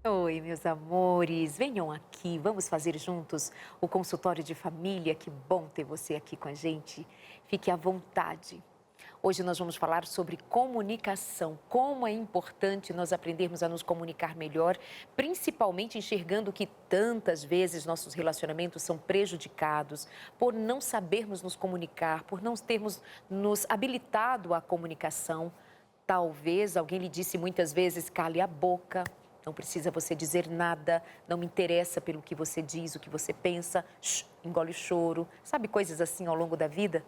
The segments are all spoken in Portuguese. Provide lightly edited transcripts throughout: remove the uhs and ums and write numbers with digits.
Oi, meus amores, venham aqui, vamos fazer juntos o consultório de família. Que bom ter você aqui com a gente. Fique à vontade. Hoje nós vamos falar sobre comunicação, como é importante nós aprendermos a nos comunicar melhor, principalmente enxergando que tantas vezes nossos relacionamentos são prejudicados por não sabermos nos comunicar, por não termos nos habilitado à comunicação. Talvez alguém lhe disse muitas vezes, cale a boca. Não precisa você dizer nada, não me interessa pelo que você diz, o que você pensa, shh, engole o choro, sabe, coisas assim ao longo da vida?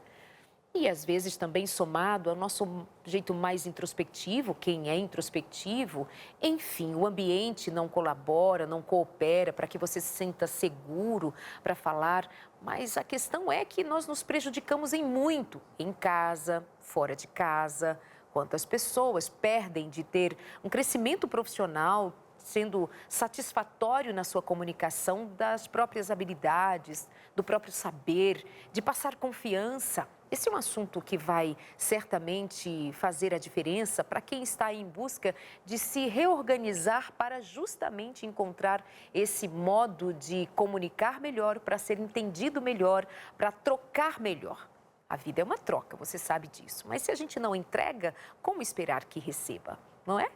E às vezes também somado ao nosso jeito mais introspectivo, quem é introspectivo, enfim, o ambiente não colabora, não coopera para que você se sinta seguro para falar, mas a questão é que nós nos prejudicamos em muito, em casa, fora de casa. Quantas pessoas perdem de ter um crescimento profissional sendo satisfatório na sua comunicação das próprias habilidades, do próprio saber, de passar confiança. Esse é um assunto que vai certamente fazer a diferença para quem está em busca de se reorganizar para justamente encontrar esse modo de comunicar melhor, para ser entendido melhor, para trocar melhor. A vida é uma troca, você sabe disso. Mas se a gente não entrega, como esperar que receba, não é?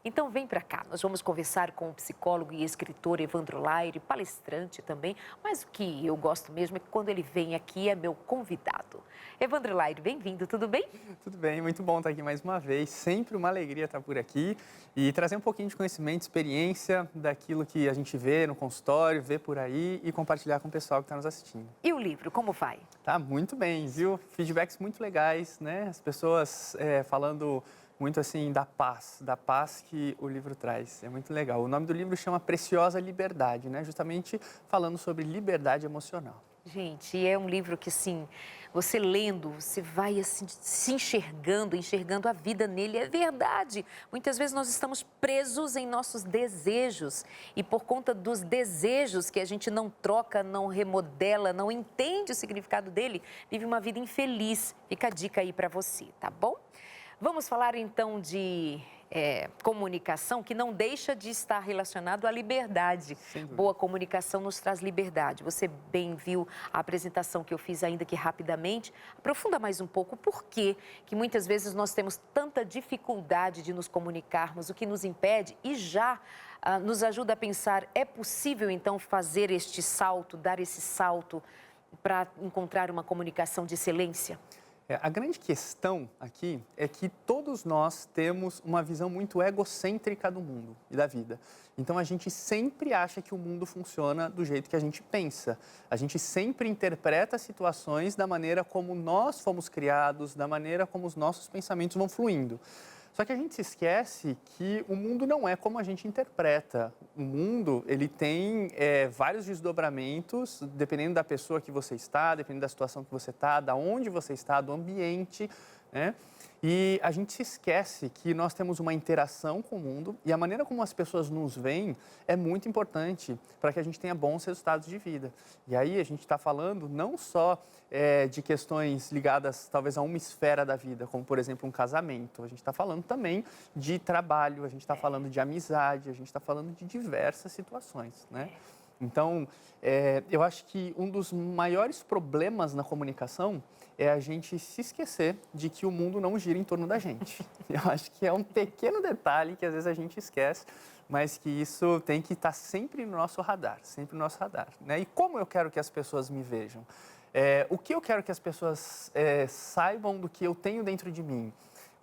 Então vem para cá, nós vamos conversar com o psicólogo e escritor Evandro Laire, palestrante também, mas o que eu gosto mesmo é que quando ele vem aqui é meu convidado. Evandro Laire, bem-vindo, tudo bem? Tudo bem, muito bom estar aqui mais uma vez. Sempre uma alegria estar por aqui e trazer um pouquinho de conhecimento, experiência daquilo que a gente vê no consultório, vê por aí e compartilhar com o pessoal que está nos assistindo. E o livro, como vai? Tá muito bem, viu? Feedbacks muito legais, né? As pessoas falando muito assim da paz que o livro traz. É muito legal. O nome do livro chama Preciosa Liberdade, né? Justamente falando sobre liberdade emocional. Gente, é um livro que, assim, você lendo, você vai, assim, se enxergando, enxergando a vida nele. É verdade. Muitas vezes nós estamos presos em nossos desejos. E por conta dos desejos que a gente não troca, não remodela, não entende o significado dele, vive uma vida infeliz. Fica a dica aí para você, tá bom? Vamos falar, então, de comunicação que não deixa de estar relacionado à liberdade. Sem dúvida. Boa comunicação nos traz liberdade. Você bem viu a apresentação que eu fiz, ainda que rapidamente. Aprofunda mais um pouco por que muitas vezes nós temos tanta dificuldade de nos comunicarmos, o que nos impede e já nos ajuda a pensar, é possível então fazer este salto, dar esse salto para encontrar uma comunicação de excelência? A grande questão aqui é que todos nós temos uma visão muito egocêntrica do mundo e da vida. Então a gente sempre acha que o mundo funciona do jeito que a gente pensa. A gente sempre interpreta as situações da maneira como nós fomos criados, da maneira como os nossos pensamentos vão fluindo. Só que a gente se esquece que o mundo não é como a gente interpreta. O mundo, ele tem vários desdobramentos, dependendo da pessoa que você está, dependendo da situação que você está, da onde você está, do ambiente, né? E a gente se esquece que nós temos uma interação com o mundo e a maneira como as pessoas nos veem é muito importante para que a gente tenha bons resultados de vida. E aí a gente está falando não só de questões ligadas talvez a uma esfera da vida, como por exemplo um casamento. A gente está falando também de trabalho, a gente está falando de amizade, a gente está falando de diversas situações, né? Então, eu acho que um dos maiores problemas na comunicação é a gente se esquecer de que o mundo não gira em torno da gente. Eu acho que é um pequeno detalhe que às vezes a gente esquece, mas que isso tem que estar sempre no nosso radar, sempre no nosso radar, né? E como eu quero que as pessoas me vejam? O que eu quero que as pessoas saibam do que eu tenho dentro de mim?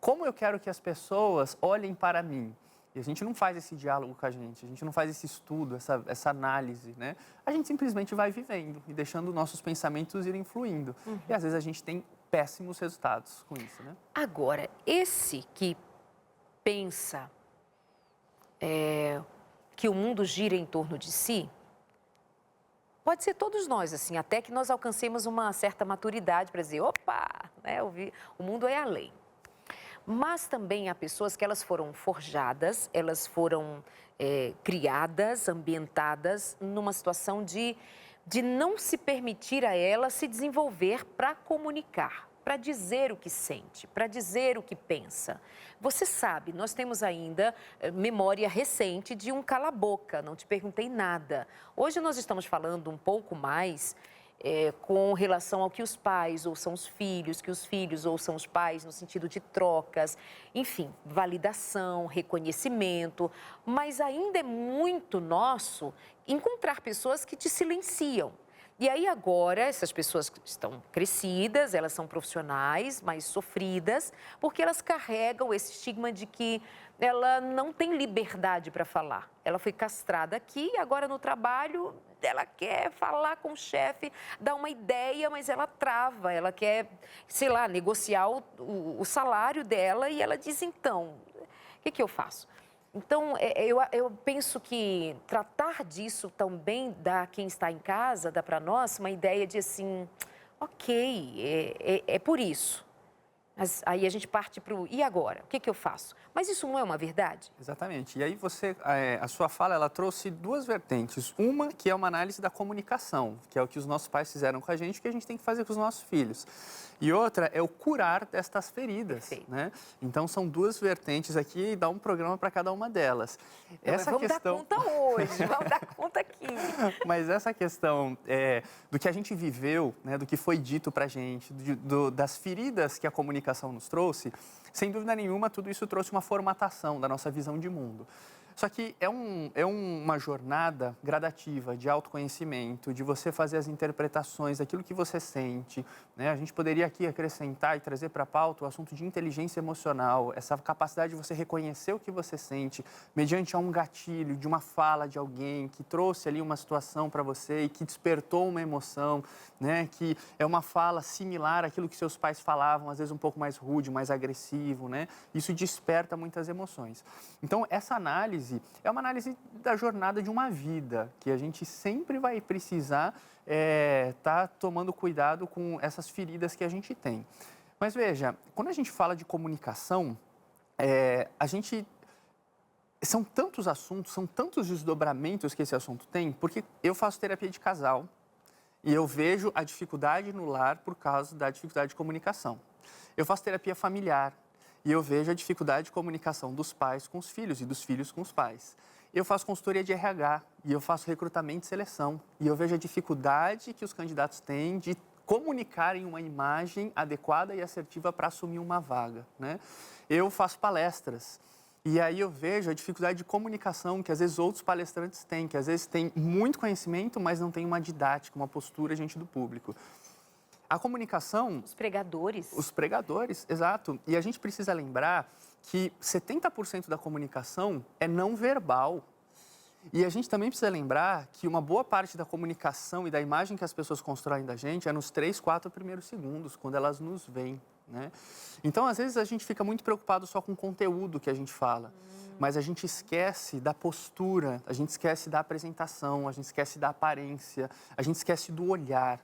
Como eu quero que as pessoas olhem para mim? E a gente não faz esse diálogo com a gente não faz esse estudo, essa análise, né? A gente simplesmente vai vivendo e deixando nossos pensamentos irem fluindo. E às vezes a gente tem péssimos resultados com isso, né? Agora, esse que pensa que o mundo gira em torno de si, pode ser todos nós, assim, até que nós alcancemos uma certa maturidade para dizer, opa, né, o mundo é além. Mas também há pessoas que elas foram forjadas, elas foram criadas, ambientadas numa situação de não se permitir a elas se desenvolver para comunicar, para dizer o que sente, para dizer o que pensa. Você sabe, nós temos ainda memória recente de um cala-boca, não te perguntei nada. Hoje nós estamos falando um pouco mais com relação ao que os pais ouçam os filhos, que os filhos ouçam os pais, no sentido de trocas, enfim, validação, reconhecimento, mas ainda é muito nosso encontrar pessoas que te silenciam. E aí agora, essas pessoas estão crescidas, elas são profissionais, mais sofridas, porque elas carregam esse estigma de que ela não tem liberdade para falar. Ela foi castrada aqui e agora no trabalho ela quer falar com o chefe, dar uma ideia, mas ela trava, ela quer, sei lá, negociar o salário dela e ela diz, então, o que eu faço? Então, eu penso que tratar disso também dá a quem está em casa, dá para nós uma ideia de assim, ok, é por isso. Mas aí a gente parte para o e agora? O que eu faço? Mas isso não é uma verdade? Exatamente. E aí a sua fala, ela trouxe duas vertentes. Uma que é uma análise da comunicação, que é o que os nossos pais fizeram com a gente, que a gente tem que fazer com os nossos filhos. E outra é o curar destas feridas, né? Então são duas vertentes aqui e dá um programa para cada uma delas. Vamos dar conta hoje, vamos dar conta aqui. Mas essa questão do que a gente viveu, né, do que foi dito para a gente, das feridas que a comunicação nos trouxe, sem dúvida nenhuma, tudo isso trouxe uma formatação da nossa visão de mundo. Só que é uma jornada gradativa de autoconhecimento, de você fazer as interpretações daquilo que você sente, né? A gente poderia aqui acrescentar e trazer para a pauta o assunto de inteligência emocional, essa capacidade de você reconhecer o que você sente mediante um gatilho de uma fala de alguém que trouxe ali uma situação para você e que despertou uma emoção, né? Que é uma fala similar àquilo que seus pais falavam, às vezes um pouco mais rude, mais agressivo, né? Isso desperta muitas emoções. Então, essa análise é uma análise da jornada de uma vida, que a gente sempre vai precisar tá tomando cuidado com essas feridas que a gente tem. Mas veja, quando a gente fala de comunicação, são tantos assuntos, são tantos desdobramentos que esse assunto tem, porque eu faço terapia de casal e eu vejo a dificuldade no lar por causa da dificuldade de comunicação. Eu faço terapia familiar e eu vejo a dificuldade de comunicação dos pais com os filhos e dos filhos com os pais. Eu faço consultoria de RH e eu faço recrutamento e seleção. E eu vejo a dificuldade que os candidatos têm de comunicarem uma imagem adequada e assertiva para assumir uma vaga, né? Eu faço palestras e aí eu vejo a dificuldade de comunicação que às vezes outros palestrantes têm, que às vezes têm muito conhecimento, mas não têm uma didática, uma postura diante do público. A comunicação... Os pregadores. Os pregadores, exato. E a gente precisa lembrar que 70% da comunicação é não verbal. E a gente também precisa lembrar que uma boa parte da comunicação e da imagem que as pessoas constroem da gente é nos 3, 4 primeiros segundos, quando elas nos veem, né? Então, às vezes, a gente fica muito preocupado só com o conteúdo que a gente fala. Mas a gente esquece da postura, a gente esquece da apresentação, a gente esquece da aparência, a gente esquece do olhar.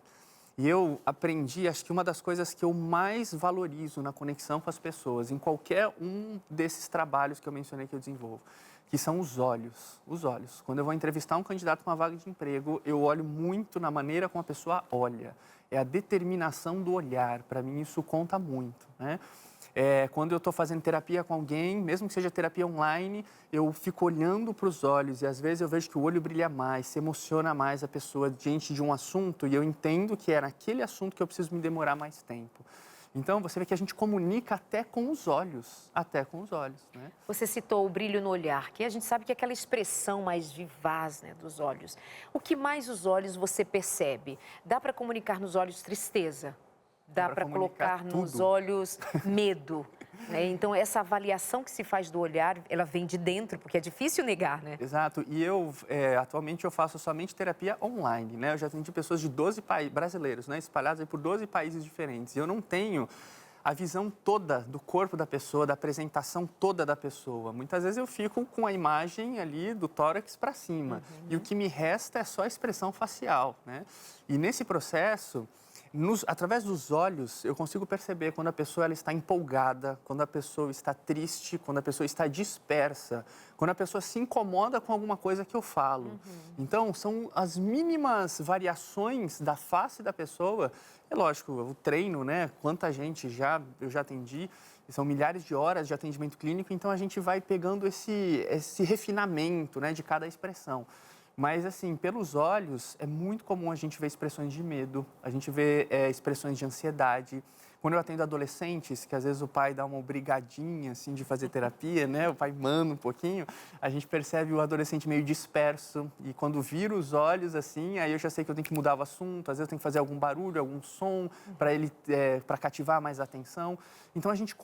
E eu aprendi, acho que uma das coisas que eu mais valorizo na conexão com as pessoas, em qualquer um desses trabalhos que eu mencionei que eu desenvolvo, que são os olhos. Os olhos. Quando eu vou entrevistar um candidato para uma vaga de emprego, eu olho muito na maneira como a pessoa olha. É a determinação do olhar. Para mim, isso conta muito, né? Quando eu estou fazendo terapia com alguém, mesmo que seja terapia online, eu fico olhando para os olhos e às vezes eu vejo que o olho brilha mais, se emociona mais a pessoa diante de um assunto e eu entendo que é naquele assunto que eu preciso me demorar mais tempo. Então, você vê que a gente comunica até com os olhos, né? Você citou o brilho no olhar, que a gente sabe que é aquela expressão mais vivaz, né, dos olhos. O que mais os olhos você percebe? Dá para comunicar nos olhos tristeza? Dá para colocar nos olhos medo, né? Então, essa avaliação que se faz do olhar, ela vem de dentro, porque é difícil negar, né? Exato. E atualmente, eu faço somente terapia online, né? Eu já atendi pessoas de 12 países, brasileiros, né? Espalhados aí por 12 países diferentes. E eu não tenho a visão toda do corpo da pessoa, da apresentação toda da pessoa. Muitas vezes eu fico com a imagem ali do tórax para cima. E o que me resta é só a expressão facial, né? E nesse processo... Através dos olhos, eu consigo perceber quando a pessoa ela está empolgada, quando a pessoa está triste, quando a pessoa está dispersa, quando a pessoa se incomoda com alguma coisa que eu falo. Então, são as mínimas variações da face da pessoa. É lógico, o treino, né? Quanta gente eu já atendi, são milhares de horas de atendimento clínico, então a gente vai pegando esse refinamento, né, de cada expressão. Mas, assim, pelos olhos, é muito comum a gente ver expressões de medo, a gente vê expressões de ansiedade. Quando eu atendo adolescentes, que às vezes o pai dá uma obrigadinha, assim, de fazer terapia, né? O pai manda um pouquinho, a gente percebe o adolescente meio disperso. E quando vira os olhos, assim, aí eu já sei que eu tenho que mudar o assunto, às vezes eu tenho que fazer algum barulho, algum som, para cativar mais a atenção. Então, a gente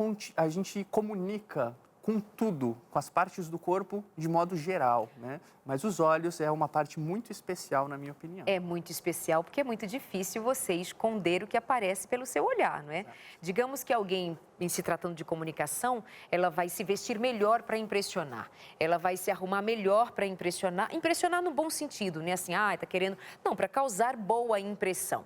comunica com tudo, com as partes do corpo de modo geral, né? Mas os olhos é uma parte muito especial, na minha opinião. É muito especial porque é muito difícil você esconder o que aparece pelo seu olhar, não é? Digamos que alguém, em se tratando de comunicação, ela vai se vestir melhor para impressionar, ela vai se arrumar melhor para impressionar, impressionar no bom sentido, né? Assim, tá querendo... Não, para causar boa impressão.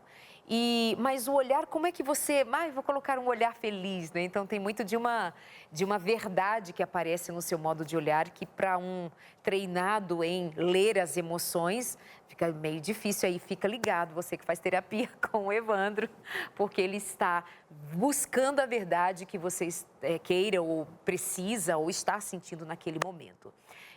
Mas o olhar, como é que você... vou colocar um olhar feliz, né? Então, tem muito de uma verdade que aparece no seu modo de olhar, que para um treinado em ler as emoções, fica meio difícil. Aí fica ligado, você que faz terapia com o Evandro, porque ele está buscando a verdade que você queira ou precisa ou está sentindo naquele momento.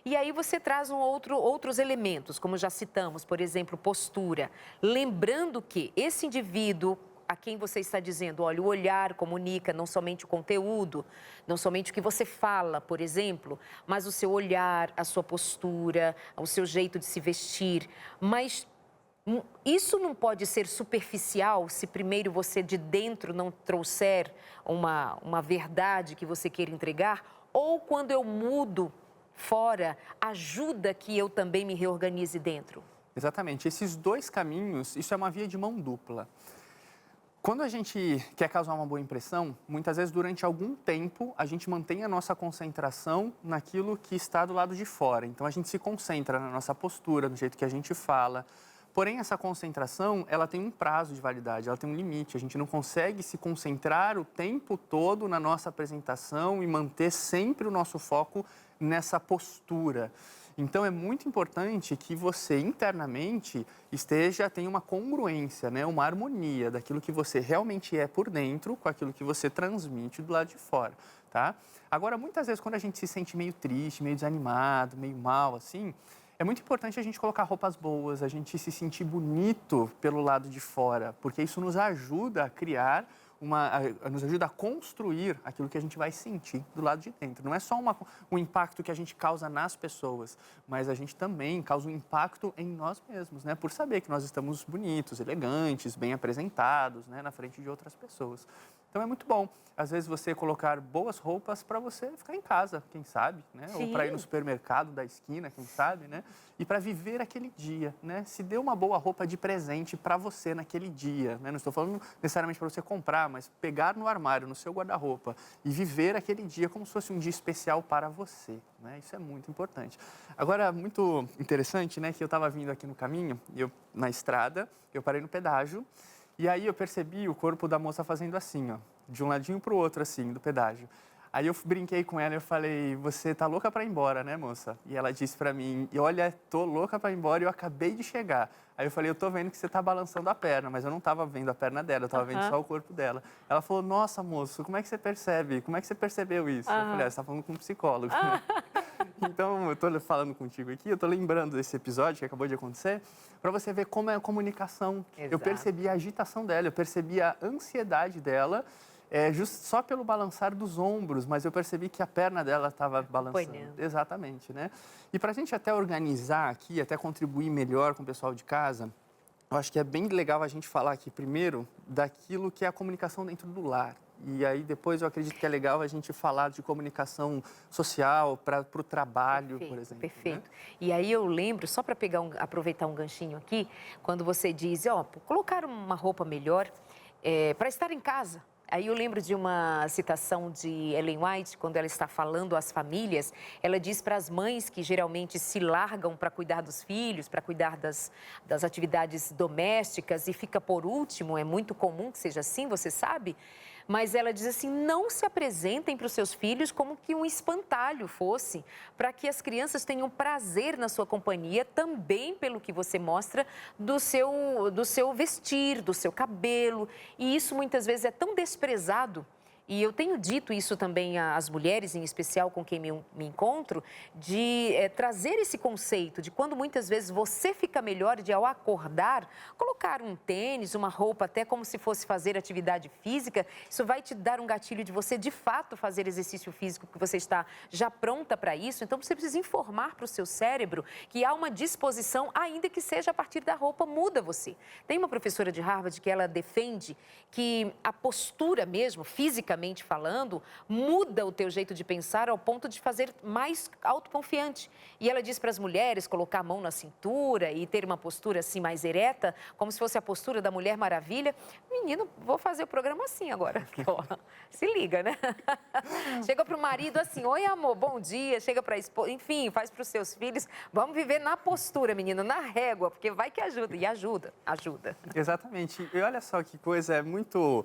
E aí você traz outros elementos, como já citamos, por exemplo, postura. Lembrando que esse indivíduo a quem você está dizendo, olha, o olhar comunica não somente o conteúdo, não somente o que você fala, por exemplo, mas o seu olhar, a sua postura, o seu jeito de se vestir. Mas isso não pode ser superficial se primeiro você de dentro não trouxer uma verdade que você queira entregar, ou quando eu mudo fora, ajuda que eu também me reorganize dentro. Exatamente. Esses dois caminhos, isso é uma via de mão dupla. Quando a gente quer causar uma boa impressão, muitas vezes durante algum tempo a gente mantém a nossa concentração naquilo que está do lado de fora. Então a gente se concentra na nossa postura, no jeito que a gente fala. Porém, essa concentração, ela tem um prazo de validade, ela tem um limite. A gente não consegue se concentrar o tempo todo na nossa apresentação e manter sempre o nosso foco nessa postura. Então, é muito importante que você internamente tenha uma congruência, né? Uma harmonia daquilo que você realmente é por dentro com aquilo que você transmite do lado de fora, tá? Agora, muitas vezes, quando a gente se sente meio triste, meio desanimado, meio mal, assim, é muito importante a gente colocar roupas boas, a gente se sentir bonito pelo lado de fora, porque isso nos ajuda a criar nos ajuda a construir aquilo que a gente vai sentir do lado de dentro. Não é só um impacto que a gente causa nas pessoas, mas a gente também causa um impacto em nós mesmos, né? Por saber que nós estamos bonitos, elegantes, bem apresentados, né? Na frente de outras pessoas. Então é muito bom, às vezes, você colocar boas roupas para você ficar em casa, quem sabe, né? Ou para ir no supermercado da esquina, quem sabe, né? E para viver aquele dia, né? Se dê uma boa roupa de presente para você naquele dia, né? Não estou falando necessariamente para você comprar, mas pegar no armário, no seu guarda-roupa e viver aquele dia como se fosse um dia especial para você, né? Isso é muito importante. Agora, muito interessante, né? Que eu estava vindo aqui no caminho, na estrada, eu parei no pedágio. E aí eu percebi o corpo da moça fazendo assim, ó, de um ladinho para o outro, assim, do pedágio. Aí eu brinquei com ela e eu falei, você tá louca para ir embora, né, moça? E ela disse para mim, olha, tô louca para ir embora e eu acabei de chegar. Aí eu falei, eu tô vendo que você tá balançando a perna, mas eu não tava vendo a perna dela, eu tava vendo só o corpo dela. Ela falou, nossa, moço, como é que você percebe? Como é que você percebeu isso? Eu falei, você tá falando com um psicólogo. Então, eu tô falando contigo aqui, eu tô lembrando desse episódio que acabou de acontecer, para você ver como é a comunicação. Exato. Eu percebi a agitação dela, eu percebi a ansiedade dela, só pelo balançar dos ombros, mas eu percebi que a perna dela estava balançando. Exatamente, né? E para a gente até organizar aqui, até contribuir melhor com o pessoal de casa, eu acho que é bem legal a gente falar aqui primeiro daquilo que é a comunicação dentro do lar. E aí depois eu acredito que é legal a gente falar de comunicação social para o trabalho, por exemplo. Perfeito. Né? E aí eu lembro, só para aproveitar um ganchinho aqui, quando você diz, colocar uma roupa melhor para estar em casa. Aí eu lembro de uma citação de Ellen White, quando ela está falando às famílias, ela diz para as mães que geralmente se largam para cuidar dos filhos, para cuidar das atividades domésticas e fica por último, é muito comum que seja assim, você sabe? Mas ela diz assim, não se apresentem para os seus filhos como que um espantalho fosse, para que as crianças tenham prazer na sua companhia, também pelo que você mostra do seu vestir, do seu cabelo. E isso muitas vezes é tão desprezado. E eu tenho dito isso também às mulheres, em especial com quem me encontro, de trazer esse conceito de quando muitas vezes você fica melhor de ao acordar, colocar um tênis, uma roupa até como se fosse fazer atividade física, isso vai te dar um gatilho de você de fato fazer exercício físico, porque você está já pronta para isso. Então você precisa informar para o seu cérebro que há uma disposição, ainda que seja a partir da roupa, muda você. Tem uma professora de Harvard que ela defende que a postura mesmo, fisicamente falando, muda o teu jeito de pensar ao ponto de fazer mais autoconfiante. E ela diz para as mulheres colocar a mão na cintura e ter uma postura assim mais ereta, como se fosse a postura da Mulher Maravilha. Menino, vou fazer o programa assim agora. Se liga, né? Chega para o marido assim, oi amor, bom dia. Chega para a esposa, enfim, faz para os seus filhos. Vamos viver na postura, menino, na régua, porque vai que ajuda. E ajuda. Exatamente. E olha só que coisa, é muito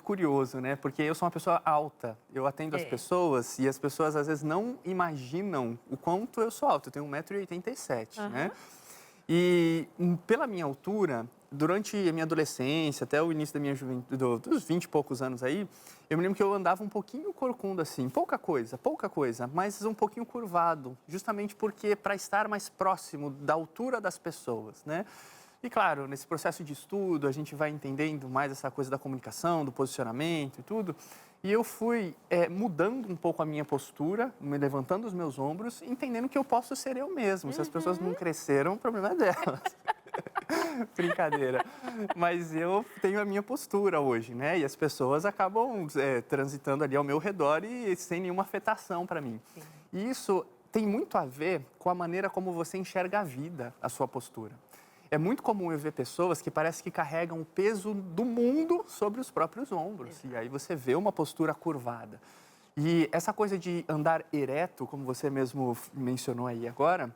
curioso, né? Porque eu sou uma pessoa alta, eu atendo as pessoas e as pessoas às vezes não imaginam o quanto eu sou alto. Eu tenho 1,87 m, né? E pela minha altura, durante a minha adolescência, até o início da minha juventude, dos 20 e poucos anos aí, eu me lembro que eu andava um pouquinho corcunda assim, pouca coisa, mas um pouquinho curvado, justamente porque para estar mais próximo da altura das pessoas, né? E claro, nesse processo de estudo, a gente vai entendendo mais essa coisa da comunicação, do posicionamento e tudo. E eu fui mudando um pouco a minha postura, me levantando os meus ombros, entendendo que eu posso ser eu mesmo. Se as pessoas não cresceram, o problema é delas. Brincadeira. Mas eu tenho a minha postura hoje, né? E as pessoas acabam transitando ali ao meu redor e sem nenhuma afetação para mim. Sim. E isso tem muito a ver com a maneira como você enxerga a vida, a sua postura. É muito comum eu ver pessoas que parece que carregam o peso do mundo sobre os próprios ombros. E aí você vê uma postura curvada. E essa coisa de andar ereto, como você mesmo mencionou aí agora,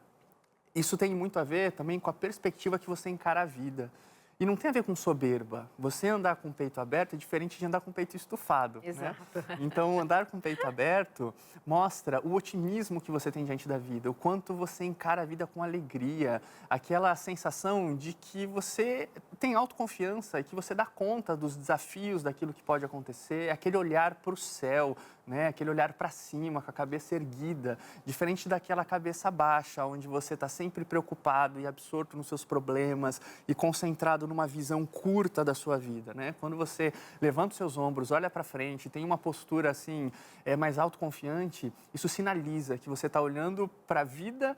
isso tem muito a ver também com a perspectiva que você encara a vida. E não tem a ver com soberba. Você andar com o peito aberto é diferente de andar com o peito estufado. Exato. Né? Então, andar com o peito aberto mostra o otimismo que você tem diante da vida, o quanto você encara a vida com alegria, aquela sensação de que você tem autoconfiança e que você dá conta dos desafios daquilo que pode acontecer, aquele olhar para o céu, né? Aquele olhar para cima, com a cabeça erguida, diferente daquela cabeça baixa, onde você está sempre preocupado e absorto nos seus problemas e concentrado numa visão curta da sua vida, né? Quando você levanta os seus ombros, olha para frente, tem uma postura assim mais autoconfiante, isso sinaliza que você está olhando para a vida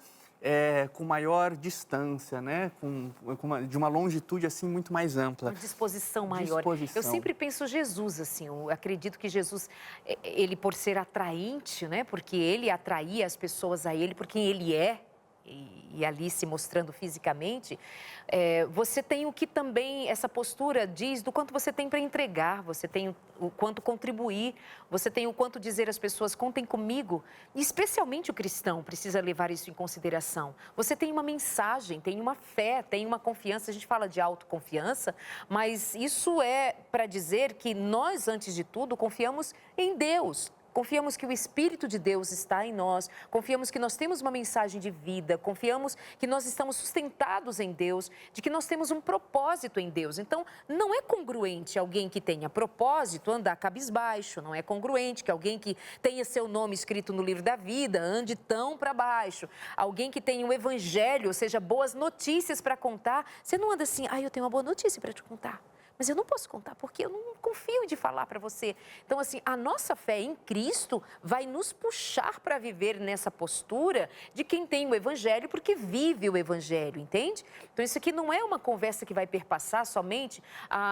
com maior distância, né? De uma longitude assim muito mais ampla. Uma disposição maior. Eu sempre penso Jesus assim, eu acredito que Jesus, ele por ser atraente, né? Porque ele atraía as pessoas a ele, por quem ele é, e ali se mostrando fisicamente, você tem o que também, essa postura diz do quanto você tem para entregar, você tem o quanto contribuir, você tem o quanto dizer às pessoas, contem comigo, e especialmente o cristão precisa levar isso em consideração. Você tem uma mensagem, tem uma fé, tem uma confiança, a gente fala de autoconfiança, mas isso é para dizer que nós, antes de tudo, confiamos em Deus. Confiamos que o Espírito de Deus está em nós, confiamos que nós temos uma mensagem de vida, confiamos que nós estamos sustentados em Deus, de que nós temos um propósito em Deus. Então, não é congruente alguém que tenha propósito andar cabisbaixo, não é congruente que alguém que tenha seu nome escrito no livro da vida ande tão para baixo. Alguém que tenha o evangelho, ou seja, boas notícias para contar, você não anda assim, eu tenho uma boa notícia para te contar. Mas eu não posso contar porque eu não confio de falar para você. Então, assim, a nossa fé em Cristo vai nos puxar para viver nessa postura de quem tem o Evangelho porque vive o Evangelho, entende? Então, isso aqui não é uma conversa que vai perpassar somente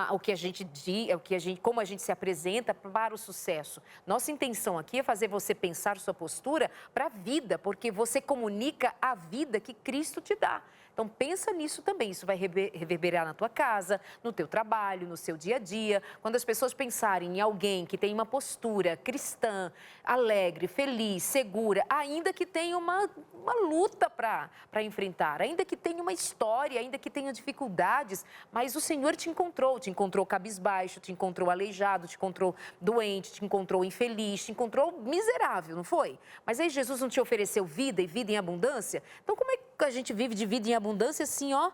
o que a gente diz, como a gente se apresenta para o sucesso. Nossa intenção aqui é fazer você pensar sua postura para a vida, porque você comunica a vida que Cristo te dá. Então, pensa nisso também. Isso vai reverberar na tua casa, no teu trabalho, trabalho, no seu dia a dia. Quando as pessoas pensarem em alguém que tem uma postura cristã, alegre, feliz, segura, ainda que tenha uma luta para enfrentar, ainda que tenha uma história, ainda que tenha dificuldades, mas o Senhor te encontrou cabisbaixo, te encontrou aleijado, te encontrou doente, te encontrou infeliz, te encontrou miserável, não foi? Mas aí Jesus não te ofereceu vida e vida em abundância? Então como é que a gente vive de vida em abundância assim, ó?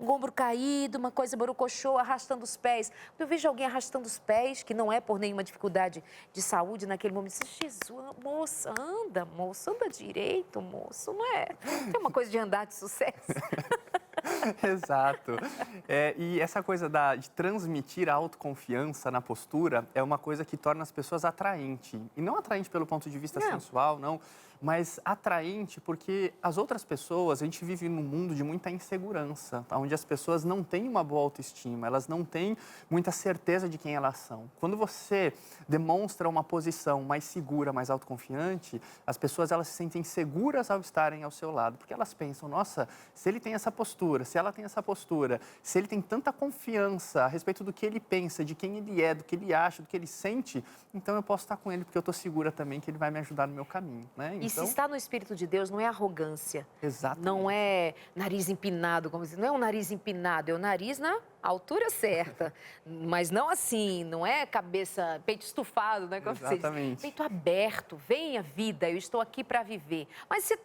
Um ombro caído, uma coisa borocochô, arrastando os pés. Quando eu vejo alguém arrastando os pés, que não é por nenhuma dificuldade de saúde naquele momento, eu digo, Jesus, moça, anda direito, moço, não é? Tem uma coisa de andar de sucesso. Exato. E essa coisa de transmitir a autoconfiança na postura é uma coisa que torna as pessoas atraentes. E não atraente pelo ponto de vista sensual, não, mas atraente porque as outras pessoas, a gente vive num mundo de muita insegurança, onde as pessoas não têm uma boa autoestima, elas não têm muita certeza de quem elas são. Quando você demonstra uma posição mais segura, mais autoconfiante, as pessoas elas se sentem seguras ao estarem ao seu lado, porque elas pensam, nossa, se ele tem essa postura, se ela tem essa postura, se ele tem tanta confiança a respeito do que ele pensa, de quem ele é, do que ele acha, do que ele sente, então eu posso estar com ele porque eu estou segura também que ele vai me ajudar no meu caminho, né? E se está no Espírito de Deus, não é arrogância. Exatamente. Não é nariz empinado, como se não é um nariz empinado, é o nariz na altura certa. Mas não assim, não é cabeça, peito estufado, né? Como Exatamente. Peito aberto, vem a vida, eu estou aqui para viver. Mas você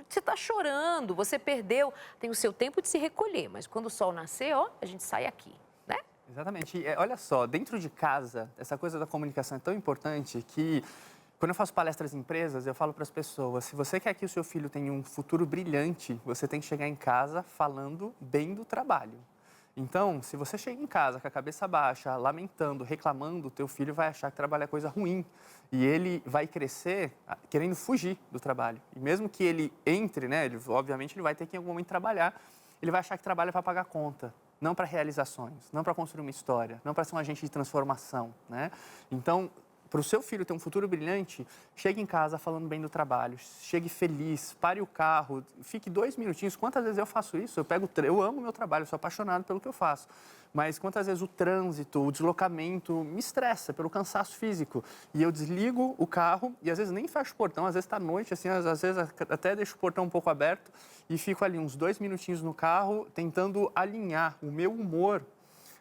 está chorando, você perdeu, tem o seu tempo de se recolher, mas quando o sol nascer, ó, a gente sai aqui, né? Exatamente. E, olha só, dentro de casa, essa coisa da comunicação é tão importante que quando eu faço palestras em empresas, eu falo para as pessoas, se você quer que o seu filho tenha um futuro brilhante, você tem que chegar em casa falando bem do trabalho. Então, se você chega em casa com a cabeça baixa, lamentando, reclamando, o teu filho vai achar que trabalho é coisa ruim. E ele vai crescer querendo fugir do trabalho. E mesmo que ele entre, né, obviamente ele vai ter que em algum momento trabalhar, ele vai achar que trabalho é para pagar conta, não para realizações, não para construir uma história, não para ser um agente de transformação, né? Então, para o seu filho ter um futuro brilhante, chegue em casa falando bem do trabalho, chegue feliz, pare o carro, fique 2 minutinhos. Quantas vezes eu faço isso? Eu amo meu trabalho, sou apaixonado pelo que eu faço. Mas quantas vezes o trânsito, o deslocamento me estressa pelo cansaço físico. E eu desligo o carro e às vezes nem fecho o portão, às vezes está noite, assim, às vezes até deixo o portão um pouco aberto e fico ali uns 2 minutinhos no carro tentando alinhar o meu humor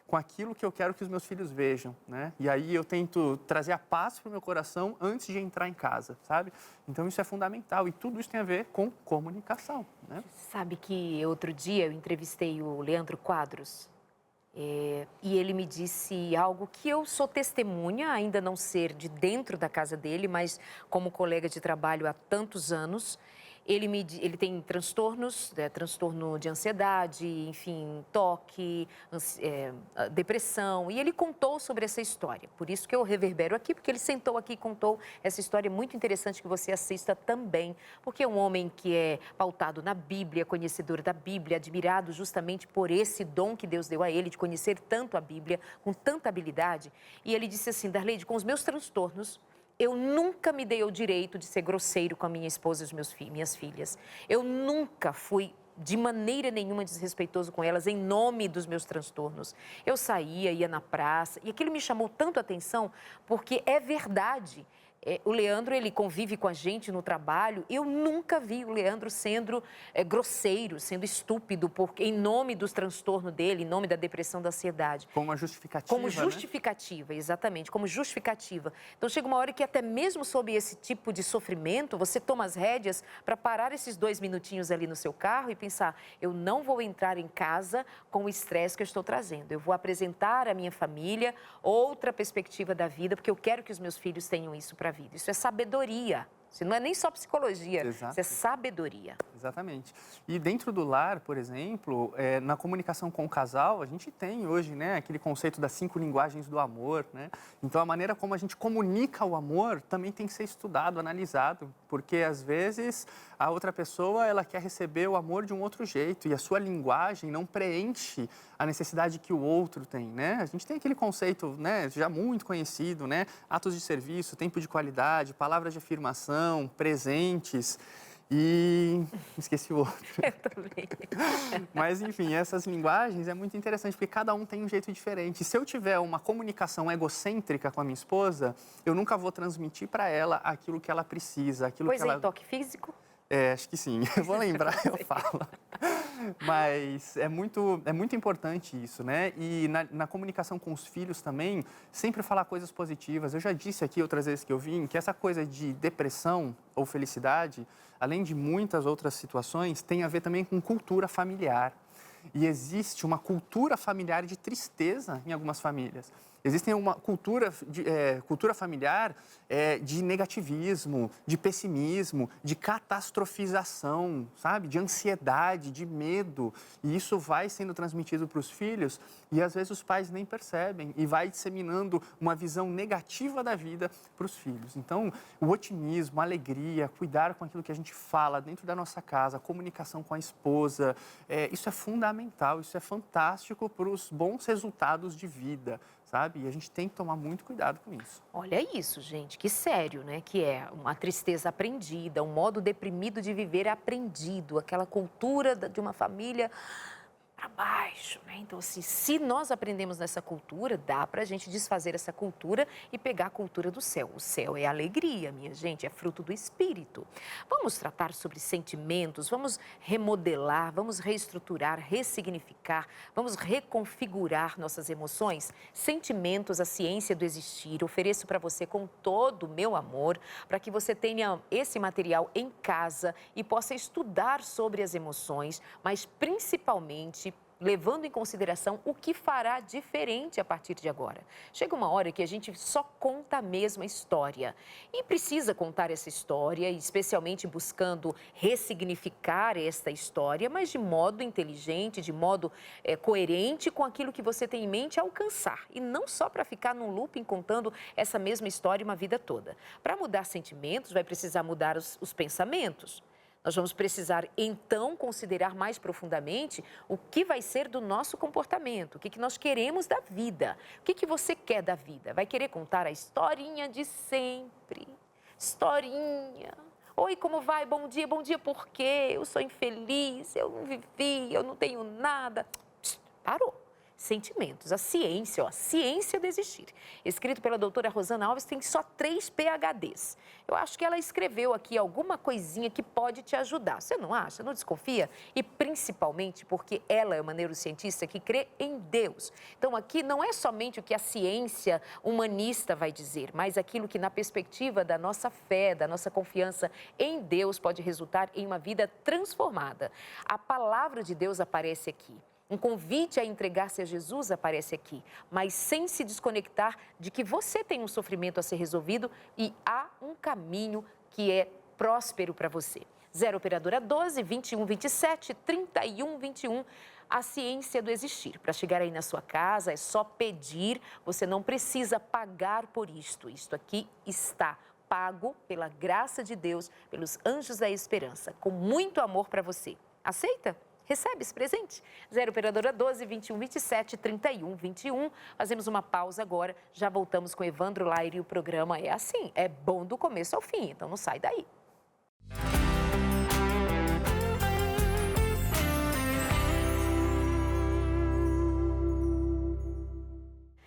com aquilo que eu quero que os meus filhos vejam, né? E aí eu tento trazer a paz para o meu coração antes de entrar em casa, sabe? Então isso é fundamental e tudo isso tem a ver com comunicação, né? Sabe que outro dia eu entrevistei o Leandro Quadros e ele me disse algo que eu sou testemunha, ainda não ser de dentro da casa dele, mas como colega de trabalho há tantos anos. Ele tem transtornos, transtorno de ansiedade, enfim, toque, depressão. E ele contou sobre essa história. Por isso que eu reverbero aqui, porque ele sentou aqui e contou essa história muito interessante que você assista também. Porque é um homem que é pautado na Bíblia, conhecedor da Bíblia, admirado justamente por esse dom que Deus deu a ele de conhecer tanto a Bíblia, com tanta habilidade. E ele disse assim, Darleide, com os meus transtornos, eu nunca me dei o direito de ser grosseiro com a minha esposa e as minhas filhas. Eu nunca fui de maneira nenhuma desrespeitoso com elas em nome dos meus transtornos. Eu saía, ia na praça e aquilo me chamou tanto a atenção porque é verdade. O Leandro, ele convive com a gente no trabalho. Eu nunca vi o Leandro sendo grosseiro, sendo estúpido, porque, em nome dos transtornos dele, em nome da depressão, da ansiedade. Como uma justificativa, Como justificativa, né? Exatamente, como justificativa. Então, chega uma hora que até mesmo sob esse tipo de sofrimento, você toma as rédeas para parar esses 2 minutinhos ali no seu carro e pensar, eu não vou entrar em casa com o estresse que eu estou trazendo. Eu vou apresentar à minha família outra perspectiva da vida, porque eu quero que os meus filhos tenham isso para a vida. Isso é sabedoria. Isso não é nem só psicologia, Exato. Isso é sabedoria. Exatamente. E dentro do lar, por exemplo, na comunicação com o casal, a gente tem hoje, né, aquele conceito das 5 linguagens do amor, né? Então, a maneira como a gente comunica o amor também tem que ser estudado, analisado, porque às vezes a outra pessoa, ela quer receber o amor de um outro jeito e a sua linguagem não preenche a necessidade que o outro tem, né? A gente tem aquele conceito, né, já muito conhecido, né? Atos de serviço, tempo de qualidade, palavras de afirmação, presentes. E esqueci o outro. Eu também. Mas, enfim, essas linguagens é muito interessante, porque cada um tem um jeito diferente. Se eu tiver uma comunicação egocêntrica com a minha esposa, eu nunca vou transmitir para ela aquilo que ela precisa, aquilo Pois que é, ela... toque físico? Acho que sim. Eu vou lembrar, eu falo. Mas é muito importante isso, né? E na comunicação com os filhos também, sempre falar coisas positivas. Eu já disse aqui outras vezes que eu vim que essa coisa de depressão ou felicidade, além de muitas outras situações, tem a ver também com cultura familiar. E existe uma cultura familiar de tristeza em algumas famílias. Existe uma cultura familiar de negativismo, de pessimismo, de catastrofização, sabe? De ansiedade, de medo. E isso vai sendo transmitido para os filhos e às vezes os pais nem percebem e vai disseminando uma visão negativa da vida para os filhos. Então, o otimismo, a alegria, cuidar com aquilo que a gente fala dentro da nossa casa, a comunicação com a esposa, isso é fundamental, isso é fantástico para os bons resultados de vida, sabe? E a gente tem que tomar muito cuidado com isso. Olha isso, gente, que sério, né? Que é uma tristeza aprendida, um modo deprimido de viver aprendido, aquela cultura de uma família para baixo, né? Então, assim, se nós aprendemos nessa cultura, dá para a gente desfazer essa cultura e pegar a cultura do céu. O céu é alegria, minha gente, é fruto do Espírito. Vamos tratar sobre sentimentos, vamos remodelar, vamos reestruturar, ressignificar, vamos reconfigurar nossas emoções. Sentimentos, a ciência do existir, ofereço para você com todo o meu amor, para que você tenha esse material em casa e possa estudar sobre as emoções, mas principalmente levando em consideração o que fará diferente a partir de agora. Chega uma hora que a gente só conta a mesma história e precisa contar essa história, especialmente buscando ressignificar esta história, mas de modo inteligente, de modo coerente com aquilo que você tem em mente alcançar e não só para ficar num looping contando essa mesma história uma vida toda. Para mudar sentimentos, vai precisar mudar os pensamentos. Nós vamos precisar, então, considerar mais profundamente o que vai ser do nosso comportamento, o que nós queremos da vida. O que você quer da vida? Vai querer contar a historinha de sempre? Historinha. Oi, como vai? Bom dia, por quê? Eu sou infeliz, eu não vivi, eu não tenho nada. Psst, parou. Sentimentos, a ciência, a ciência do existir. Escrito pela doutora Rosana Alves, tem só 3 PhDs. Eu acho que ela escreveu aqui alguma coisinha que pode te ajudar. Você não acha? Não desconfia? E principalmente porque ela é uma neurocientista que crê em Deus. Então aqui não é somente o que a ciência humanista vai dizer, mas aquilo que na perspectiva da nossa fé, da nossa confiança em Deus pode resultar em uma vida transformada. A palavra de Deus aparece aqui. Um convite a entregar-se a Jesus aparece aqui, mas sem se desconectar de que você tem um sofrimento a ser resolvido e há um caminho que é próspero para você. 0 operadora 12 21 27 31 21. A ciência do existir. Para chegar aí na sua casa é só pedir, você não precisa pagar por isto. Isto aqui está pago pela graça de Deus, pelos anjos da esperança, com muito amor para você. Aceita? Recebe esse presente? 0 operadora 12 21 27 31 21. Fazemos uma pausa agora, já voltamos com Evandro Laire e o programa é assim, é bom do começo ao fim, então não sai daí.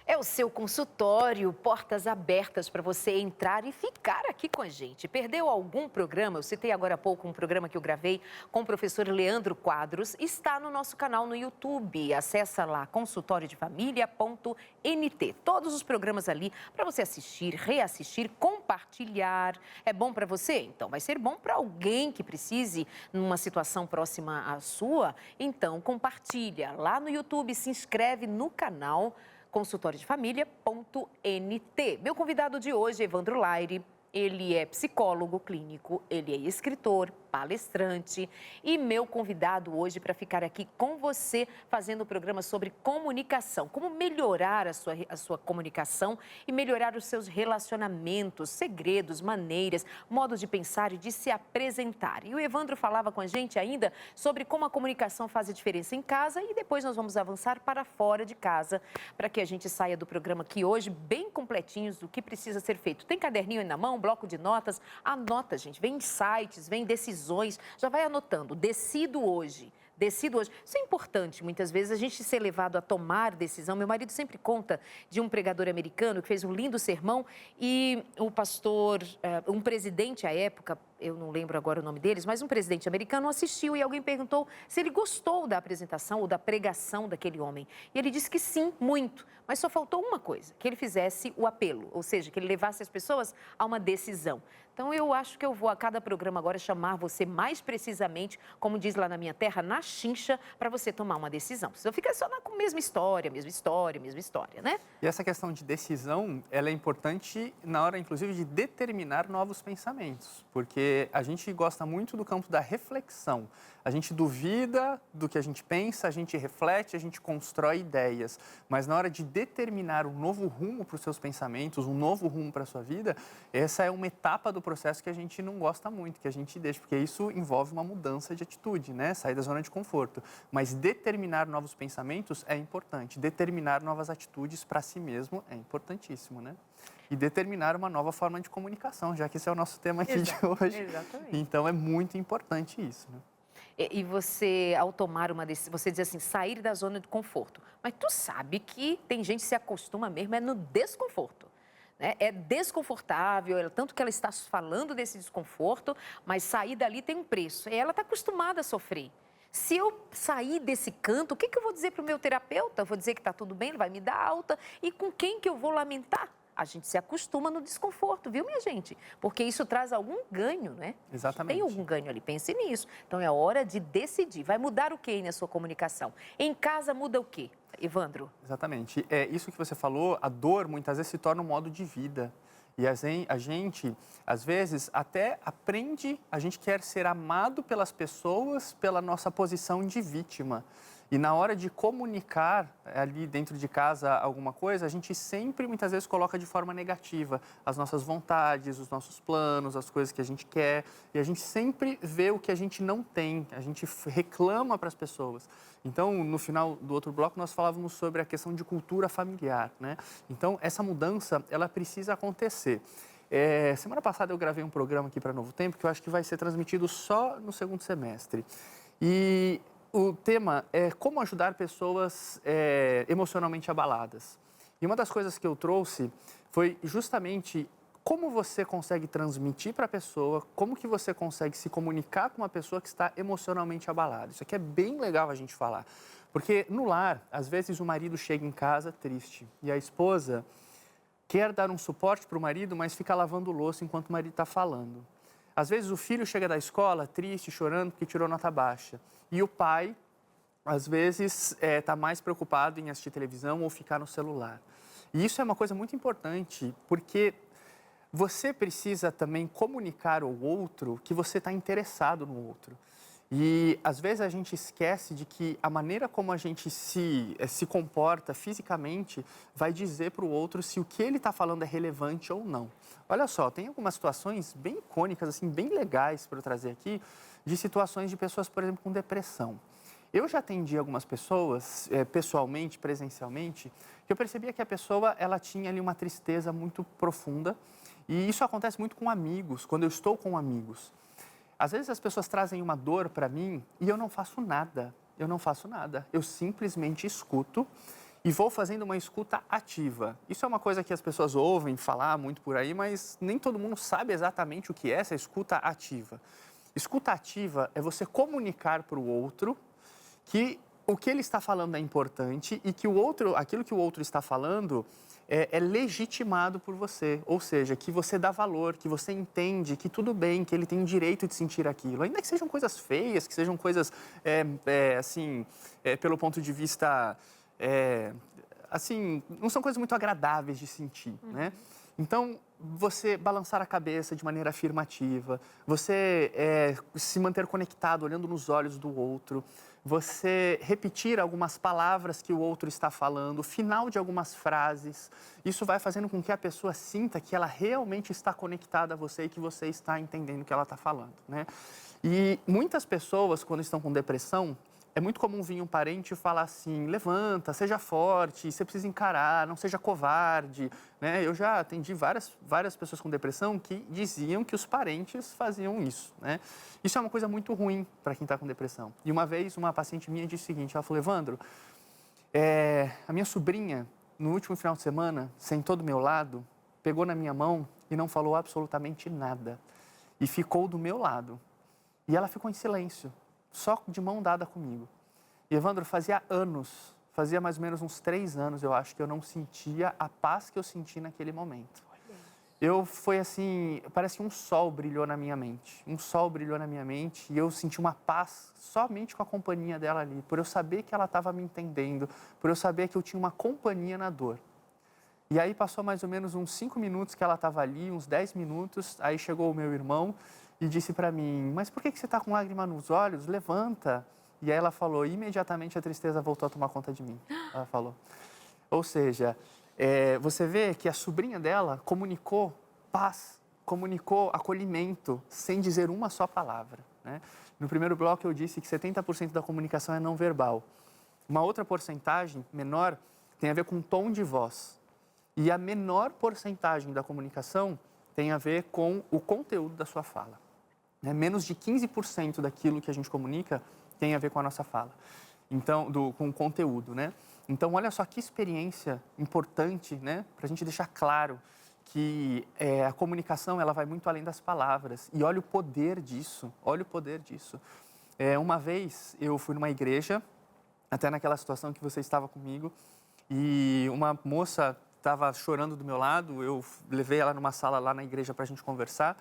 É o seu consultório, portas abertas para você entrar e ficar aqui com a gente. Perdeu algum programa? Eu citei agora há pouco um programa que eu gravei com o professor Leandro Quadros. Está no nosso canal no YouTube. Acessa lá, consultoriodefamilia.nt. Todos os programas ali para você assistir, reassistir, compartilhar. É bom para você? Então vai ser bom para alguém que precise numa situação próxima à sua. Então compartilha lá no YouTube, se inscreve no canal consultoriodefamilia.nt. Meu convidado de hoje é Evandro Laire. Ele é psicólogo clínico, ele é escritor, palestrante e meu convidado hoje para ficar aqui com você fazendo o programa sobre comunicação, como melhorar a sua comunicação e melhorar os seus relacionamentos, segredos, maneiras, modos de pensar e de se apresentar. E o Evandro falava com a gente ainda sobre como a comunicação faz a diferença em casa e depois nós vamos avançar para fora de casa para que a gente saia do programa aqui hoje bem completinhos do que precisa ser feito. Tem caderninho aí na mão, bloco de notas, anota, gente, vem insights, vem decisões decisões. Já vai anotando, decido hoje. Decido hoje. Isso é importante, muitas vezes, a gente ser levado a tomar decisão. Meu marido sempre conta de um pregador americano que fez um lindo sermão e o pastor, um presidente à época, eu não lembro agora o nome deles, mas um presidente americano assistiu e alguém perguntou se ele gostou da apresentação ou da pregação daquele homem. E ele disse que sim, muito, mas só faltou uma coisa, que ele fizesse o apelo, ou seja, que ele levasse as pessoas a uma decisão. Então, eu acho que eu vou a cada programa agora chamar você mais precisamente, como diz lá na minha terra, na chincha, para você tomar uma decisão. Senão fica só com a mesma história, né? E essa questão de decisão, ela é importante na hora, inclusive, de determinar novos pensamentos, porque a gente gosta muito do campo da reflexão. A gente duvida do que a gente pensa, a gente reflete, a gente constrói ideias, mas na hora de determinar um novo rumo para os seus pensamentos, um novo rumo para a sua vida, essa é uma etapa do processo que a gente não gosta muito, que a gente deixa, porque isso envolve uma mudança de atitude, né? Sair da zona de conforto. Mas determinar novos pensamentos é importante, determinar novas atitudes para si mesmo é importantíssimo, né? E determinar uma nova forma de comunicação, já que esse é o nosso tema aqui de hoje. Exatamente. Então é muito importante isso, né? E você, ao tomar uma decisão, você diz assim, sair da zona de conforto. Mas tu sabe que tem gente que se acostuma mesmo, é no desconforto. Né? É desconfortável, tanto que ela está falando desse desconforto, mas sair dali tem um preço. E ela está acostumada a sofrer. Se eu sair desse canto, o que eu vou dizer para o meu terapeuta? Eu vou dizer que está tudo bem, ele vai me dar alta. E com quem que eu vou lamentar? A gente se acostuma no desconforto, viu, minha gente? Porque isso traz algum ganho, né? Exatamente. Tem algum ganho ali, pense nisso. Então, é hora de decidir. Vai mudar o que aí na sua comunicação? Em casa muda o quê, Evandro? Exatamente. É isso que você falou, a dor muitas vezes se torna um modo de vida. E a gente, às vezes, até aprende, a gente quer ser amado pelas pessoas pela nossa posição de vítima. E na hora de comunicar ali dentro de casa alguma coisa, a gente sempre, muitas vezes, coloca de forma negativa as nossas vontades, os nossos planos, as coisas que a gente quer. E a gente sempre vê o que a gente não tem, a gente reclama para as pessoas. Então, no final do outro bloco, nós falávamos sobre a questão de cultura familiar, né? Então, essa mudança, ela precisa acontecer. Semana passada eu gravei um programa aqui para Novo Tempo, que eu acho que vai ser transmitido só no segundo semestre. E o tema é como ajudar pessoas emocionalmente abaladas. E uma das coisas que eu trouxe foi justamente como você consegue transmitir para a pessoa, como que você consegue se comunicar com uma pessoa que está emocionalmente abalada. Isso aqui é bem legal a gente falar. Porque no lar, às vezes o marido chega em casa triste e a esposa quer dar um suporte para o marido, mas fica lavando louça enquanto o marido está falando. Às vezes o filho chega da escola triste, chorando porque tirou nota baixa. E o pai, às vezes, está mais preocupado em assistir televisão ou ficar no celular. E isso é uma coisa muito importante, porque você precisa também comunicar ao outro que você está interessado no outro. E, às vezes, a gente esquece de que a maneira como a gente se comporta fisicamente vai dizer para o outro se o que ele está falando é relevante ou não. Olha só, tem algumas situações bem icônicas, assim, bem legais para eu trazer aqui, de situações de pessoas, por exemplo, com depressão. Eu já atendi algumas pessoas, pessoalmente, presencialmente, que eu percebia que a pessoa ela tinha ali uma tristeza muito profunda. E isso acontece muito com amigos, quando eu estou com amigos. Às vezes as pessoas trazem uma dor para mim e eu não faço nada. Eu simplesmente escuto e vou fazendo uma escuta ativa. Isso é uma coisa que as pessoas ouvem falar muito por aí, mas nem todo mundo sabe exatamente o que é essa escuta ativa. Escuta ativa é você comunicar para o outro que o que ele está falando é importante e que aquilo que o outro está falando é legitimado por você. Ou seja, que você dá valor, que você entende que tudo bem, que ele tem o direito de sentir aquilo. Ainda que sejam coisas feias, que sejam coisas, pelo ponto de vista, não são coisas muito agradáveis de sentir, né? Então, você balançar a cabeça de maneira afirmativa, você se manter conectado, olhando nos olhos do outro, você repetir algumas palavras que o outro está falando, o final de algumas frases. Isso vai fazendo com que a pessoa sinta que ela realmente está conectada a você e que você está entendendo o que ela está falando, né? E muitas pessoas, quando estão com depressão, é muito comum vir um parente e falar assim, levanta, seja forte, você precisa encarar, não seja covarde, né? Eu já atendi várias pessoas com depressão que diziam que os parentes faziam isso, né? Isso é uma coisa muito ruim para quem está com depressão. E uma vez, uma paciente minha disse o seguinte, ela falou, Evandro, a minha sobrinha, no último final de semana, sentou do meu lado, pegou na minha mão e não falou absolutamente nada. E ficou do meu lado. E ela ficou em silêncio, só de mão dada comigo. E, Evandro, fazia anos, fazia mais ou menos uns 3 anos, eu acho, que eu não sentia a paz que eu senti naquele momento. Foi assim, parece que um sol brilhou na minha mente. Um sol brilhou na minha mente e eu senti uma paz somente com a companhia dela ali. Por eu saber que ela estava me entendendo, por eu saber que eu tinha uma companhia na dor. E aí passou mais ou menos uns 5 minutos que ela estava ali, uns 10 minutos, aí chegou o meu irmão e disse para mim, mas por que você está com lágrima nos olhos? Levanta. E aí ela falou, e imediatamente a tristeza voltou a tomar conta de mim. Ela falou. Ou seja, você vê que a sobrinha dela comunicou paz, comunicou acolhimento, sem dizer uma só palavra, né? No primeiro bloco eu disse que 70% da comunicação é não verbal. Uma outra porcentagem menor tem a ver com tom de voz. E a menor porcentagem da comunicação tem a ver com o conteúdo da sua fala. Menos de 15% daquilo que a gente comunica tem a ver com a nossa fala. Então, com o conteúdo, né? Então, olha só que experiência importante, né? Para a gente deixar claro que a comunicação ela vai muito além das palavras. E olha o poder disso, olha o poder disso. Uma vez eu fui numa igreja, até naquela situação que você estava comigo, e uma moça estava chorando do meu lado, eu levei ela numa sala lá na igreja para a gente conversar,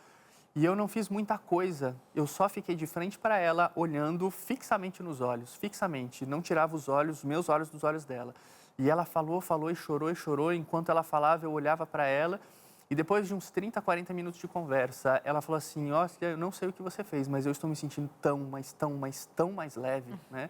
e eu não fiz muita coisa, eu só fiquei de frente para ela, olhando fixamente nos olhos, fixamente, não tirava os meus olhos dos olhos dela. E ela falou e chorou, enquanto ela falava eu olhava para ela, e depois de uns 30, 40 minutos de conversa, ela falou assim, eu não sei o que você fez, mas eu estou me sentindo tão mais leve, né?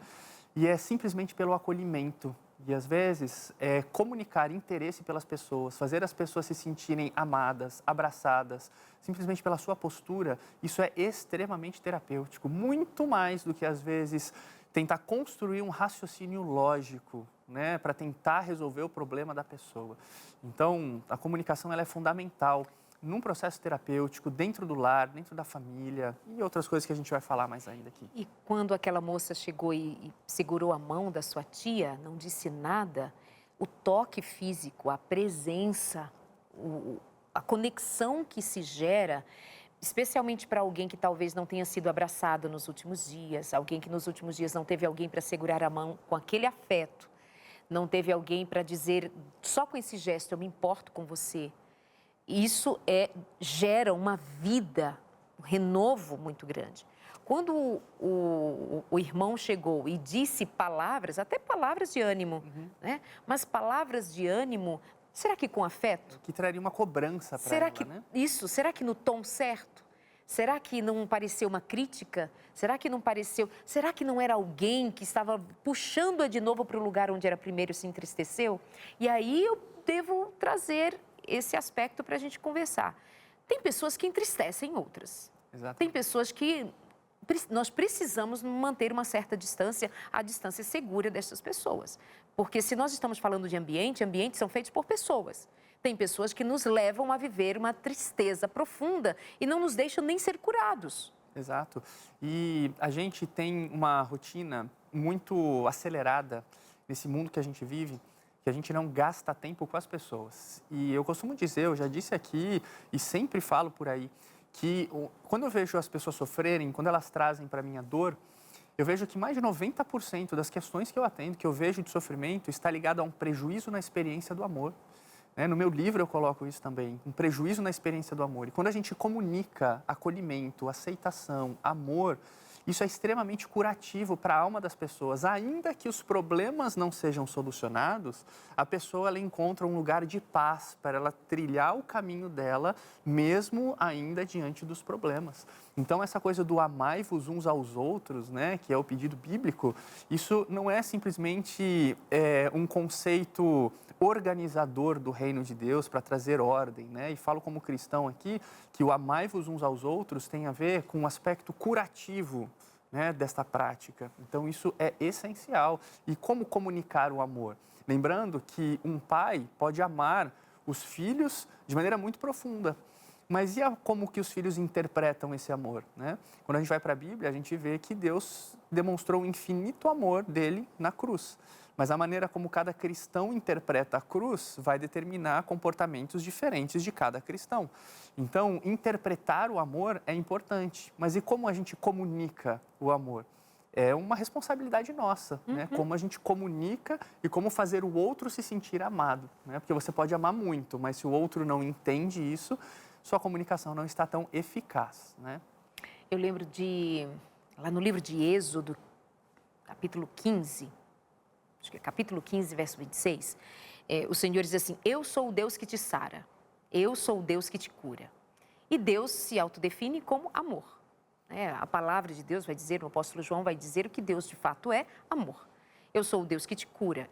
E é simplesmente pelo acolhimento. E, às vezes, comunicar interesse pelas pessoas, fazer as pessoas se sentirem amadas, abraçadas, simplesmente pela sua postura, isso é extremamente terapêutico. Muito mais do que, às vezes, tentar construir um raciocínio lógico, né, para tentar resolver o problema da pessoa. Então, a comunicação ela é fundamental num processo terapêutico, dentro do lar, dentro da família e outras coisas que a gente vai falar mais ainda aqui. E quando aquela moça chegou e segurou a mão da sua tia, não disse nada, o toque físico, a presença, a conexão que se gera, especialmente para alguém que talvez não tenha sido abraçado nos últimos dias, alguém que nos últimos dias não teve alguém para segurar a mão com aquele afeto, não teve alguém para dizer, só com esse gesto, eu me importo com você. Isso gera uma vida, um renovo muito grande. Quando o irmão chegou e disse palavras, até palavras de ânimo, né? Mas palavras de ânimo, será que com afeto? Que traria uma cobrança para ela, né? Será que no tom certo? Será que não pareceu uma crítica? Será que não era alguém que estava puxando-a de novo para o lugar onde era primeiro e se entristeceu? E aí eu devo trazer esse aspecto para a gente conversar. Tem pessoas que entristecem outras. Exatamente. Tem pessoas que nós precisamos manter uma certa distância, a distância segura dessas pessoas. Porque se nós estamos falando de ambientes são feitos por pessoas. Tem pessoas que nos levam a viver uma tristeza profunda e não nos deixam nem ser curados. Exato. E a gente tem uma rotina muito acelerada nesse mundo que a gente vive, que a gente não gasta tempo com as pessoas. E eu costumo dizer, eu já disse aqui e sempre falo por aí, que quando eu vejo as pessoas sofrerem, quando elas trazem para mim a dor, eu vejo que mais de 90% das questões que eu atendo, que eu vejo de sofrimento, está ligado a um prejuízo na experiência do amor. No meu livro eu coloco isso também, um prejuízo na experiência do amor. E quando a gente comunica acolhimento, aceitação, amor, isso é extremamente curativo para a alma das pessoas. Ainda que os problemas não sejam solucionados, a pessoa ela encontra um lugar de paz para ela trilhar o caminho dela, mesmo ainda diante dos problemas. Então, essa coisa do amai-vos uns aos outros, né, que é o pedido bíblico, isso não é simplesmente um conceito organizador do reino de Deus para trazer ordem, né? E falo como cristão aqui que o amai-vos uns aos outros tem a ver com um aspecto curativo né, desta prática. Então, isso é essencial. E como comunicar o amor? Lembrando que um pai pode amar os filhos de maneira muito profunda. Mas como que os filhos interpretam esse amor, né? Quando a gente vai para a Bíblia, a gente vê que Deus demonstrou o infinito amor dele na cruz. Mas a maneira como cada cristão interpreta a cruz vai determinar comportamentos diferentes de cada cristão. Então, interpretar o amor é importante. Mas e como a gente comunica o amor? É uma responsabilidade nossa, né? Como a gente comunica e como fazer o outro se sentir amado, né? Porque você pode amar muito, mas se o outro não entende isso, sua comunicação não está tão eficaz, né? Eu lembro lá no livro de Êxodo, capítulo 15, acho que é capítulo 15, verso 26, o Senhor diz assim: eu sou o Deus que te sara, eu sou o Deus que te cura. E Deus se autodefine como amor. A palavra de Deus vai dizer, o apóstolo João vai dizer o que Deus de fato é: amor. Eu sou o Deus que te cura.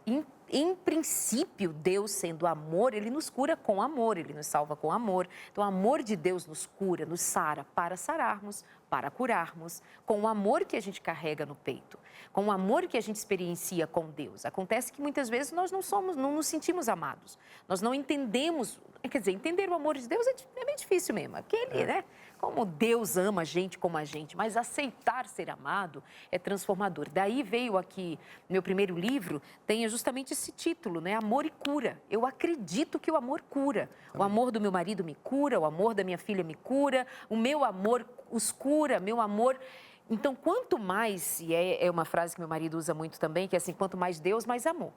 Em princípio, Deus sendo amor, Ele nos cura com amor, Ele nos salva com amor. Então, o amor de Deus nos cura, nos sara para sararmos, para curarmos, com o amor que a gente carrega no peito, com o amor que a gente experiencia com Deus. Acontece que muitas vezes nós não nos sentimos amados, nós não entendemos, quer dizer, entender o amor de Deus é bem difícil mesmo, aquele, né? Como Deus ama a gente como a gente, mas aceitar ser amado é transformador. Daí veio aqui, meu primeiro livro, tem justamente esse título, né? Amor e cura. Eu acredito que o amor cura. O amor do meu marido me cura, o amor da minha filha me cura, o meu amor os cura, meu amor. Então, quanto mais, e é uma frase que meu marido usa muito também, que é assim: quanto mais Deus, mais amor.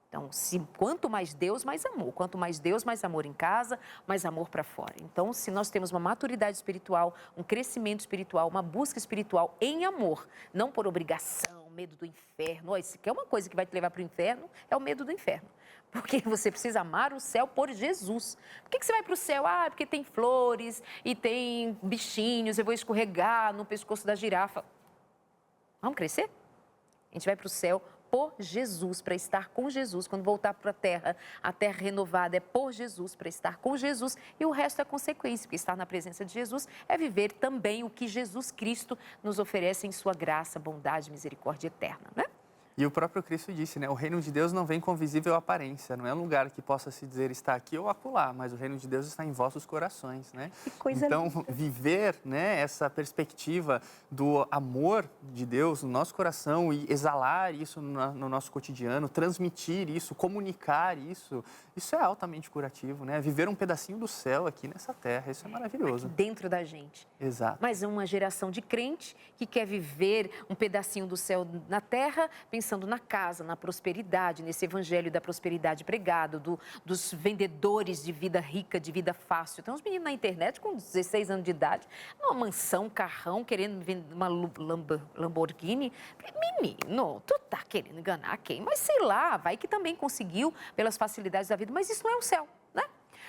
Então, quanto mais Deus, mais amor. Quanto mais Deus, mais amor em casa, mais amor para fora. Então, se nós temos uma maturidade espiritual, um crescimento espiritual, uma busca espiritual em amor, não por obrigação, medo do inferno. Isso aqui é uma coisa que vai te levar para o inferno, é o medo do inferno. Porque você precisa amar o céu por Jesus. Por que você vai para o céu? Porque tem flores e tem bichinhos, eu vou escorregar no pescoço da girafa. Vamos crescer? A gente vai para o céu por Jesus, para estar com Jesus. Quando voltar para a terra renovada é por Jesus, para estar com Jesus, e o resto é consequência, porque estar na presença de Jesus é viver também o que Jesus Cristo nos oferece em sua graça, bondade, misericórdia eterna, né? E o próprio Cristo disse, né? O reino de Deus não vem com visível aparência, não é um lugar que possa se dizer está aqui ou acolá, mas o reino de Deus está em vossos corações, né? Que coisa então, linda. Viver, né, essa perspectiva do amor de Deus no nosso coração e exalar isso no nosso cotidiano, transmitir isso, comunicar isso, isso é altamente curativo, né? Viver um pedacinho do céu aqui nessa terra, isso é maravilhoso. Aqui dentro da gente. Exato. Mas é uma geração de crente que quer viver um pedacinho do céu na terra, pensando na casa, na prosperidade, nesse evangelho da prosperidade pregado, dos vendedores de vida rica, de vida fácil. Tem uns meninos na internet com 16 anos de idade, numa mansão, carrão, querendo vender uma Lamborghini. Menino, tu tá querendo enganar quem? Mas sei lá, vai que também conseguiu pelas facilidades da vida, mas isso não é o céu, né?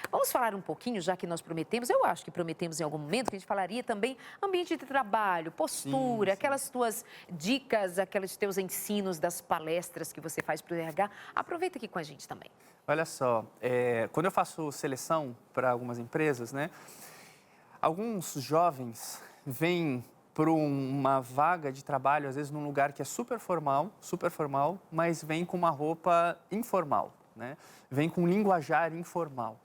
Vamos falar um pouquinho, já que nós prometemos, eu acho que prometemos em algum momento, que a gente falaria também ambiente de trabalho, postura, sim. Aquelas tuas dicas, aqueles teus ensinos das palestras que você faz para o RH. Aproveita aqui com a gente também. Olha só, quando eu faço seleção para algumas empresas, né, alguns jovens vêm para uma vaga de trabalho, às vezes num lugar que é super formal, mas vem com uma roupa informal, né? Vem com um linguajar informal.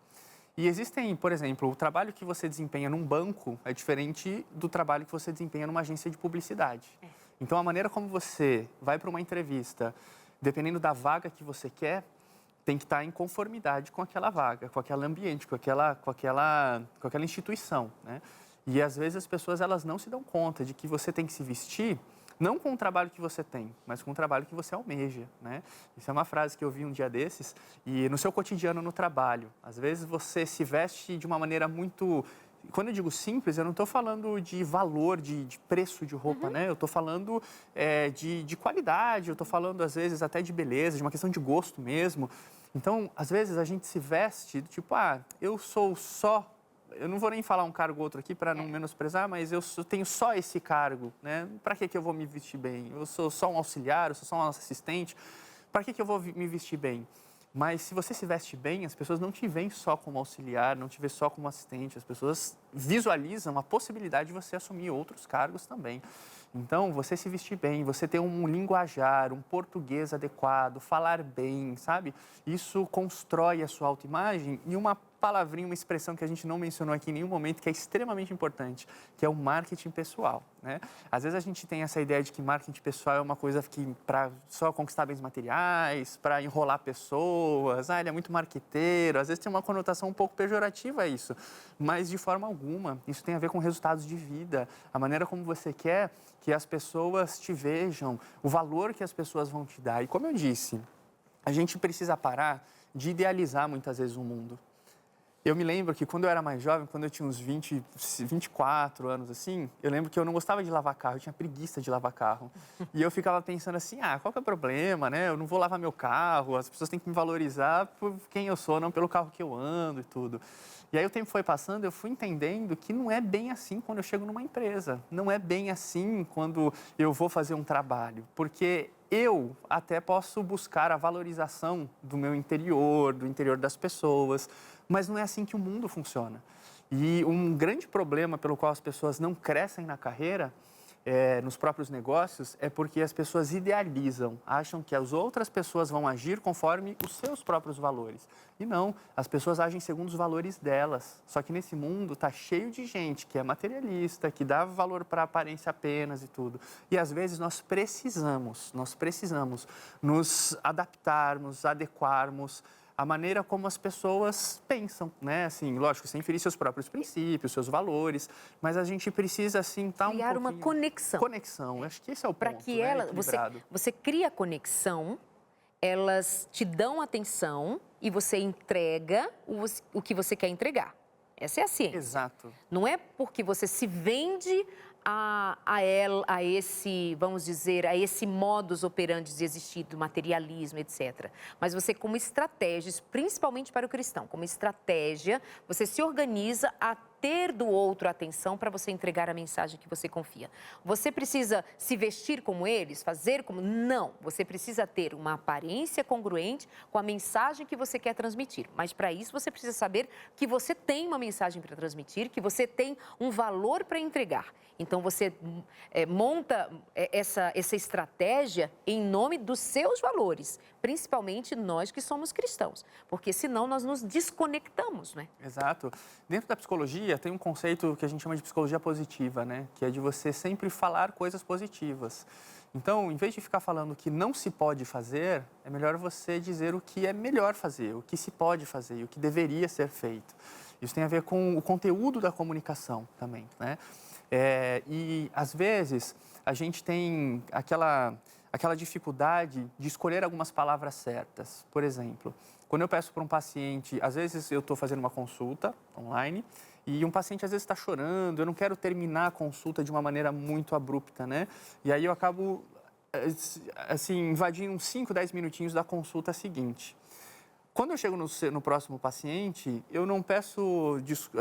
E existem, por exemplo, o trabalho que você desempenha num banco é diferente do trabalho que você desempenha numa agência de publicidade. Então, a maneira como você vai para uma entrevista, dependendo da vaga que você quer, tem que estar em conformidade com aquela vaga, com aquele ambiente, com aquela instituição, né? E, às vezes, as pessoas elas não se dão conta de que você tem que se vestir não com o trabalho que você tem, mas com o trabalho que você almeja, né? Isso é uma frase que eu vi um dia desses, e no seu cotidiano no trabalho, às vezes você se veste de uma maneira muito... Quando eu digo simples, eu não estou falando de valor, de preço de roupa, né? Eu estou falando de qualidade, eu estou falando, às vezes, até de beleza, de uma questão de gosto mesmo. Então, às vezes, a gente se veste, tipo, eu sou só... Eu não vou nem falar um cargo ou outro aqui para não menosprezar, mas eu tenho só esse cargo, né? Para que eu vou me vestir bem? Eu sou só um auxiliar, eu sou só um assistente. Para que eu vou me vestir bem? Mas se você se veste bem, as pessoas não te veem só como auxiliar, não te veem só como assistente. As pessoas visualizam a possibilidade de você assumir outros cargos também. Então, você se vestir bem, você ter um linguajar, um português adequado, falar bem, sabe? Isso constrói a sua autoimagem. E uma palavrinha, uma expressão que a gente não mencionou aqui em nenhum momento, que é extremamente importante, que é o marketing pessoal, né? Às vezes a gente tem essa ideia de que marketing pessoal é uma coisa que para só conquistar bens materiais, para enrolar pessoas, ele é muito marqueteiro, às vezes tem uma conotação um pouco pejorativa isso, mas de forma alguma, isso tem a ver com resultados de vida, a maneira como você quer que as pessoas te vejam, o valor que as pessoas vão te dar. E como eu disse, a gente precisa parar de idealizar muitas vezes o mundo. Eu me lembro que quando eu era mais jovem, quando eu tinha uns 24 anos assim, eu lembro que eu não gostava de lavar carro, eu tinha preguiça de lavar carro. E eu ficava pensando assim, qual que é o problema, né? Eu não vou lavar meu carro, as pessoas têm que me valorizar por quem eu sou, não pelo carro que eu ando e tudo. E aí o tempo foi passando, eu fui entendendo que não é bem assim quando eu chego numa empresa. Não é bem assim quando eu vou fazer um trabalho, porque eu até posso buscar a valorização do meu interior, do interior das pessoas, mas não é assim que o mundo funciona. E um grande problema pelo qual as pessoas não crescem na carreira, nos próprios negócios, é porque as pessoas idealizam, acham que as outras pessoas vão agir conforme os seus próprios valores. E não, as pessoas agem segundo os valores delas. Só que nesse mundo está cheio de gente que é materialista, que dá valor para a aparência apenas e tudo. E às vezes nós precisamos nos adaptarmos, adequarmos a maneira como as pessoas pensam, né? Assim, lógico, sem ferir seus próprios princípios, seus valores, mas a gente precisa, assim, estar criar uma conexão. Conexão, acho que esse é o ponto, para que ela, você cria conexão, elas te dão atenção e você entrega o que você quer entregar. Essa é a ciência. Exato. Não é porque você se vende a esse, vamos dizer, a esse modus operandi de existir do materialismo, etc. Mas você, como estratégias, principalmente para o cristão, como estratégia, você se organiza a ter do outro atenção para você entregar a mensagem que você confia. Você precisa se vestir como eles, fazer como... Não, você precisa ter uma aparência congruente com a mensagem que você quer transmitir. Mas para isso você precisa saber que você tem uma mensagem para transmitir, que você tem um valor para entregar. Então você monta essa estratégia em nome dos seus valores, principalmente nós que somos cristãos, porque senão nós nos desconectamos, né? Exato. Dentro da psicologia tem um conceito que a gente chama de psicologia positiva, né? Que é de você sempre falar coisas positivas. Então, em vez de ficar falando o que não se pode fazer, é melhor você dizer o que é melhor fazer, o que se pode fazer, o que deveria ser feito. Isso tem a ver com o conteúdo da comunicação também, né? E, às vezes, a gente tem aquela dificuldade de escolher algumas palavras certas. Por exemplo, quando eu peço para um paciente, às vezes eu estou fazendo uma consulta online e um paciente às vezes está chorando, eu não quero terminar a consulta de uma maneira muito abrupta, né? E aí eu acabo, assim, invadindo uns 5, 10 minutinhos da consulta seguinte. Quando eu chego no próximo paciente, eu não peço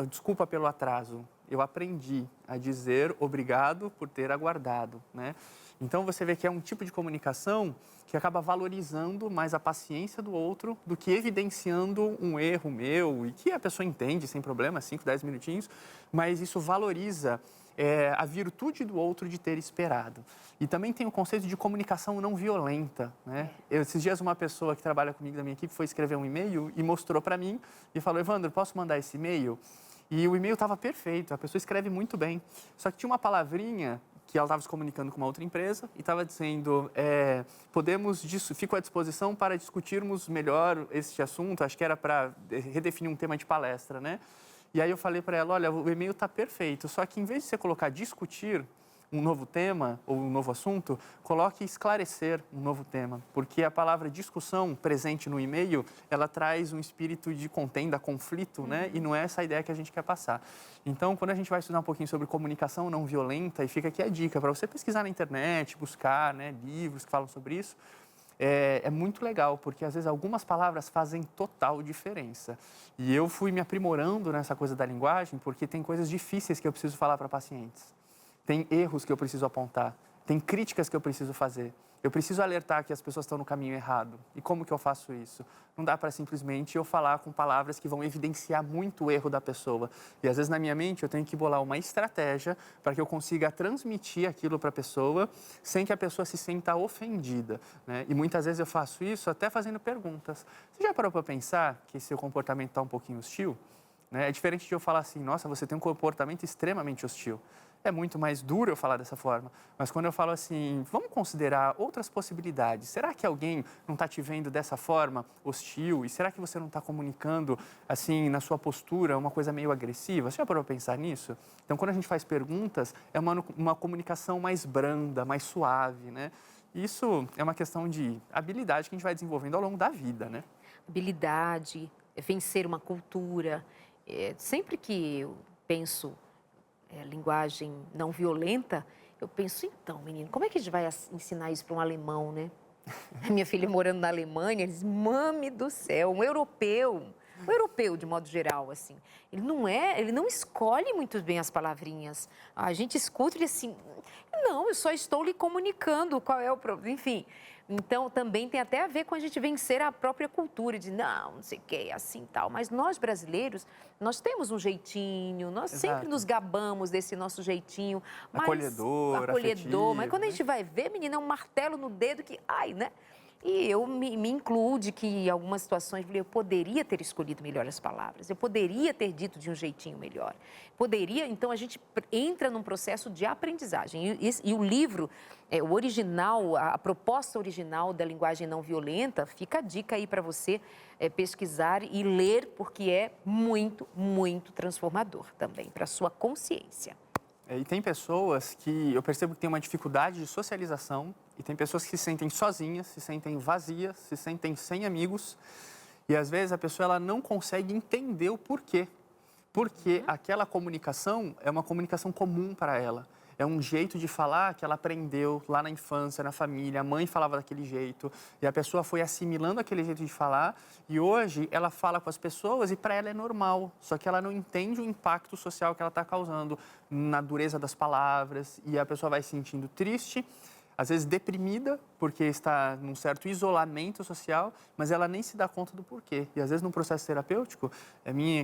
desculpa pelo atraso. Eu aprendi a dizer obrigado por ter aguardado, né? Então, você vê que é um tipo de comunicação que acaba valorizando mais a paciência do outro do que evidenciando um erro meu e que a pessoa entende sem problema, 5, 10 minutinhos, mas isso valoriza a virtude do outro de ter esperado. E também tem o conceito de comunicação não violenta, né? Esses dias uma pessoa que trabalha comigo da minha equipe foi escrever um e-mail e mostrou para mim e falou: Evandro, posso mandar esse e-mail? E o e-mail estava perfeito, a pessoa escreve muito bem, só que tinha uma palavrinha que ela estava se comunicando com uma outra empresa e estava dizendo, fico à disposição para discutirmos melhor este assunto, acho que era para redefinir um tema de palestra, né? E aí eu falei para ela, olha, o e-mail está perfeito, só que em vez de você colocar discutir um novo tema ou um novo assunto, coloque esclarecer um novo tema, porque a palavra discussão presente no e-mail, ela traz um espírito de contenda, conflito, né? E não é essa a ideia que a gente quer passar. Então, quando a gente vai estudar um pouquinho sobre comunicação não violenta, e fica aqui a dica para você pesquisar na internet, buscar, né, livros que falam sobre isso, é muito legal, porque às vezes algumas palavras fazem total diferença. E eu fui me aprimorando nessa coisa da linguagem, porque tem coisas difíceis que eu preciso falar para pacientes. Tem erros que eu preciso apontar. Tem críticas que eu preciso fazer. Eu preciso alertar que as pessoas estão no caminho errado. E como que eu faço isso? Não dá para simplesmente eu falar com palavras que vão evidenciar muito o erro da pessoa. E às vezes na minha mente eu tenho que bolar uma estratégia para que eu consiga transmitir aquilo para a pessoa sem que a pessoa se sinta ofendida, né? E muitas vezes eu faço isso até fazendo perguntas. Você já parou para pensar que seu comportamento está um pouquinho hostil? Né? É diferente de eu falar assim, nossa, você tem um comportamento extremamente hostil. É muito mais duro eu falar dessa forma. Mas quando eu falo assim, vamos considerar outras possibilidades. Será que alguém não está te vendo dessa forma hostil? E será que você não está comunicando, assim, na sua postura, uma coisa meio agressiva? Você já parou para pensar nisso? Então, quando a gente faz perguntas, é uma comunicação mais branda, mais suave, né? Isso é uma questão de habilidade que a gente vai desenvolvendo ao longo da vida, né? Habilidade, vencer uma cultura. Sempre que eu penso linguagem não violenta, eu penso, então, menino, como é que a gente vai ensinar isso para um alemão, né? A minha filha morando na Alemanha, eles, mame do céu, um europeu de modo geral, assim, ele não escolhe muito bem as palavrinhas. A gente escuta ele assim, não, eu só estou lhe comunicando qual é o problema, enfim. Então, também tem até a ver com a gente vencer a própria cultura de não sei o que, assim tal. Mas nós brasileiros, nós temos um jeitinho, nós sempre nos gabamos desse nosso jeitinho. Acolhedor, afetivo, mas quando a né? gente vai ver, menina, é um martelo no dedo que, ai, né? E eu me incluo de que em algumas situações eu poderia ter escolhido melhor as palavras, eu poderia ter dito de um jeitinho melhor. Poderia, então a gente entra num processo de aprendizagem. E o livro, o original, a proposta original da linguagem não violenta, fica a dica aí para você pesquisar e ler, porque é muito, muito transformador também para a sua consciência. E tem pessoas que eu percebo que têm uma dificuldade de socialização e tem pessoas que se sentem sozinhas, se sentem vazias, se sentem sem amigos e às vezes a pessoa ela não consegue entender o porquê. Porque aquela comunicação é uma comunicação comum para ela. É um jeito de falar que ela aprendeu lá na infância, na família, a mãe falava daquele jeito e a pessoa foi assimilando aquele jeito de falar e hoje ela fala com as pessoas e para ela é normal, só que ela não entende o impacto social que ela está causando na dureza das palavras e a pessoa vai se sentindo triste, às vezes deprimida, porque está num certo isolamento social, mas ela nem se dá conta do porquê. E às vezes, num processo terapêutico,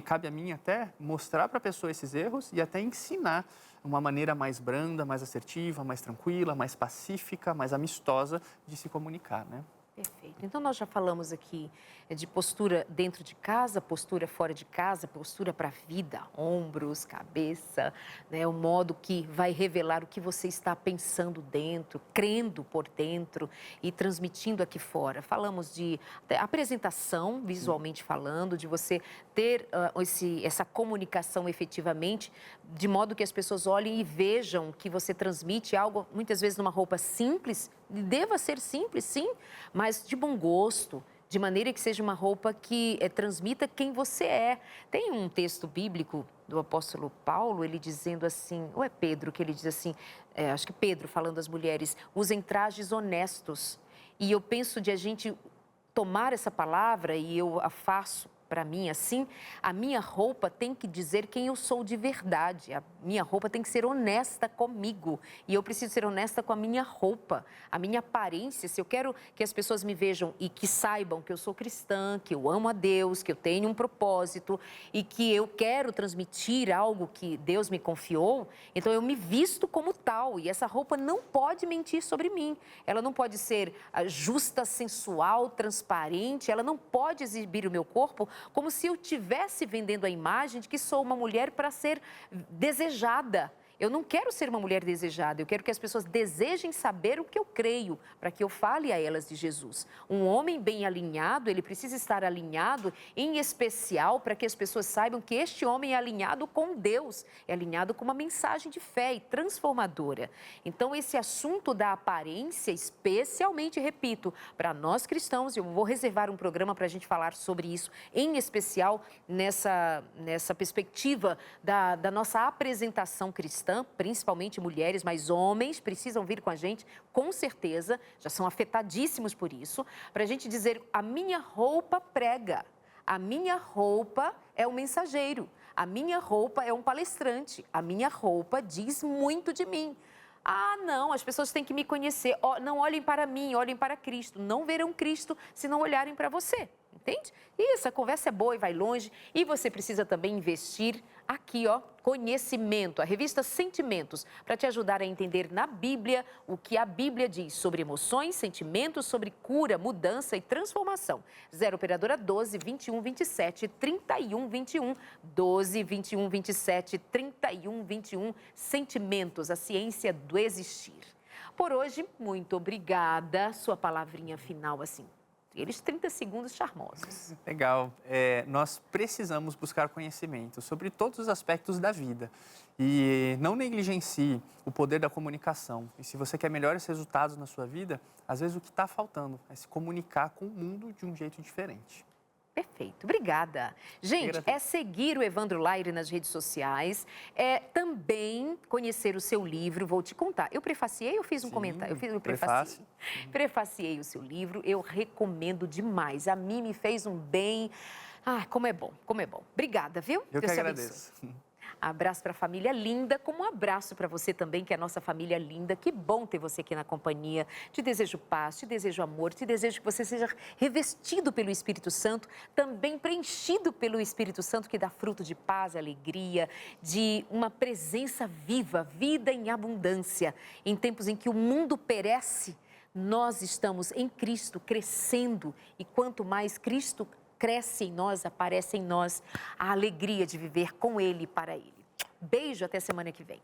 cabe a mim até mostrar para a pessoa esses erros e até ensinar uma maneira mais branda, mais assertiva, mais tranquila, mais pacífica, mais amistosa de se comunicar, né? Perfeito. Então, nós já falamos aqui de postura dentro de casa, postura fora de casa, postura para a vida, ombros, cabeça, né? O modo que vai revelar o que você está pensando dentro, crendo por dentro e transmitindo aqui fora. Falamos de apresentação, visualmente falando, de você ter essa comunicação efetivamente, de modo que as pessoas olhem e vejam que você transmite algo, muitas vezes numa roupa simples, deva ser simples, sim, mas de bom gosto, de maneira que seja uma roupa que transmita quem você é. Tem um texto bíblico do apóstolo Paulo, ele dizendo assim, ou é Pedro, que ele diz assim, acho que Pedro falando às mulheres, usem trajes honestos. E eu penso de a gente tomar essa palavra, e eu a faço para mim assim, a minha roupa tem que dizer quem eu sou de verdade. A minha roupa tem que ser honesta comigo. E eu preciso ser honesta com a minha roupa, a minha aparência. Se eu quero que as pessoas me vejam e que saibam que eu sou cristã, que eu amo a Deus, que eu tenho um propósito e que eu quero transmitir algo que Deus me confiou, então eu me visto como tal. E essa roupa não pode mentir sobre mim. Ela não pode ser justa, sensual, transparente. Ela não pode exibir o meu corpo como se eu estivesse vendendo a imagem de que sou uma mulher para ser desejada. Eu não quero ser uma mulher desejada, eu quero que as pessoas desejem saber o que eu creio, para que eu fale a elas de Jesus. Um homem bem alinhado, ele precisa estar alinhado, em especial, para que as pessoas saibam que este homem é alinhado com Deus, é alinhado com uma mensagem de fé e transformadora. Então, esse assunto da aparência, especialmente, repito, para nós cristãos, eu vou reservar um programa para a gente falar sobre isso, em especial nessa perspectiva da nossa apresentação cristã, principalmente mulheres, mas homens precisam vir com a gente, com certeza, já são afetadíssimos por isso, para a gente dizer, a minha roupa prega, a minha roupa é um mensageiro, a minha roupa é um palestrante, a minha roupa diz muito de mim. Ah, não, as pessoas têm que me conhecer. Não olhem para mim, olhem para Cristo. Não verão Cristo se não olharem para você. Entende? Isso, a conversa é boa e vai longe. E você precisa também investir aqui, conhecimento, a revista Sentimentos, para te ajudar a entender na Bíblia o que a Bíblia diz sobre emoções, sentimentos, sobre cura, mudança e transformação. 0 Operadora 12 21 27 31 21, 12 21 27 31 21, Sentimentos, a ciência do existir. Por hoje, muito obrigada. Sua palavrinha final, assim. Eles 30 segundos charmosos. Legal. Nós precisamos buscar conhecimento sobre todos os aspectos da vida e não negligencie o poder da comunicação. E se você quer melhores resultados na sua vida, às vezes o que está faltando é se comunicar com o mundo de um jeito diferente. Perfeito, obrigada. Gente, é seguir o Evandro Laire nas redes sociais, é também conhecer o seu livro, vou te contar. Eu prefaciei ou fiz um comentário? Eu prefaciei. Prefaciei o seu livro, eu recomendo demais. A mim me fez um bem. Ah, como é bom, como é bom. Obrigada, viu? Eu que agradeço. Abraço para a família linda, como um abraço para você também, que é a nossa família linda. Que bom ter você aqui na companhia. Te desejo paz, te desejo amor, te desejo que você seja revestido pelo Espírito Santo, também preenchido pelo Espírito Santo, que dá fruto de paz, alegria, de uma presença viva, vida em abundância. Em tempos em que o mundo perece, nós estamos em Cristo crescendo, e quanto mais Cristo cresce em nós, aparece em nós a alegria de viver com Ele e para Ele. Beijo, até semana que vem.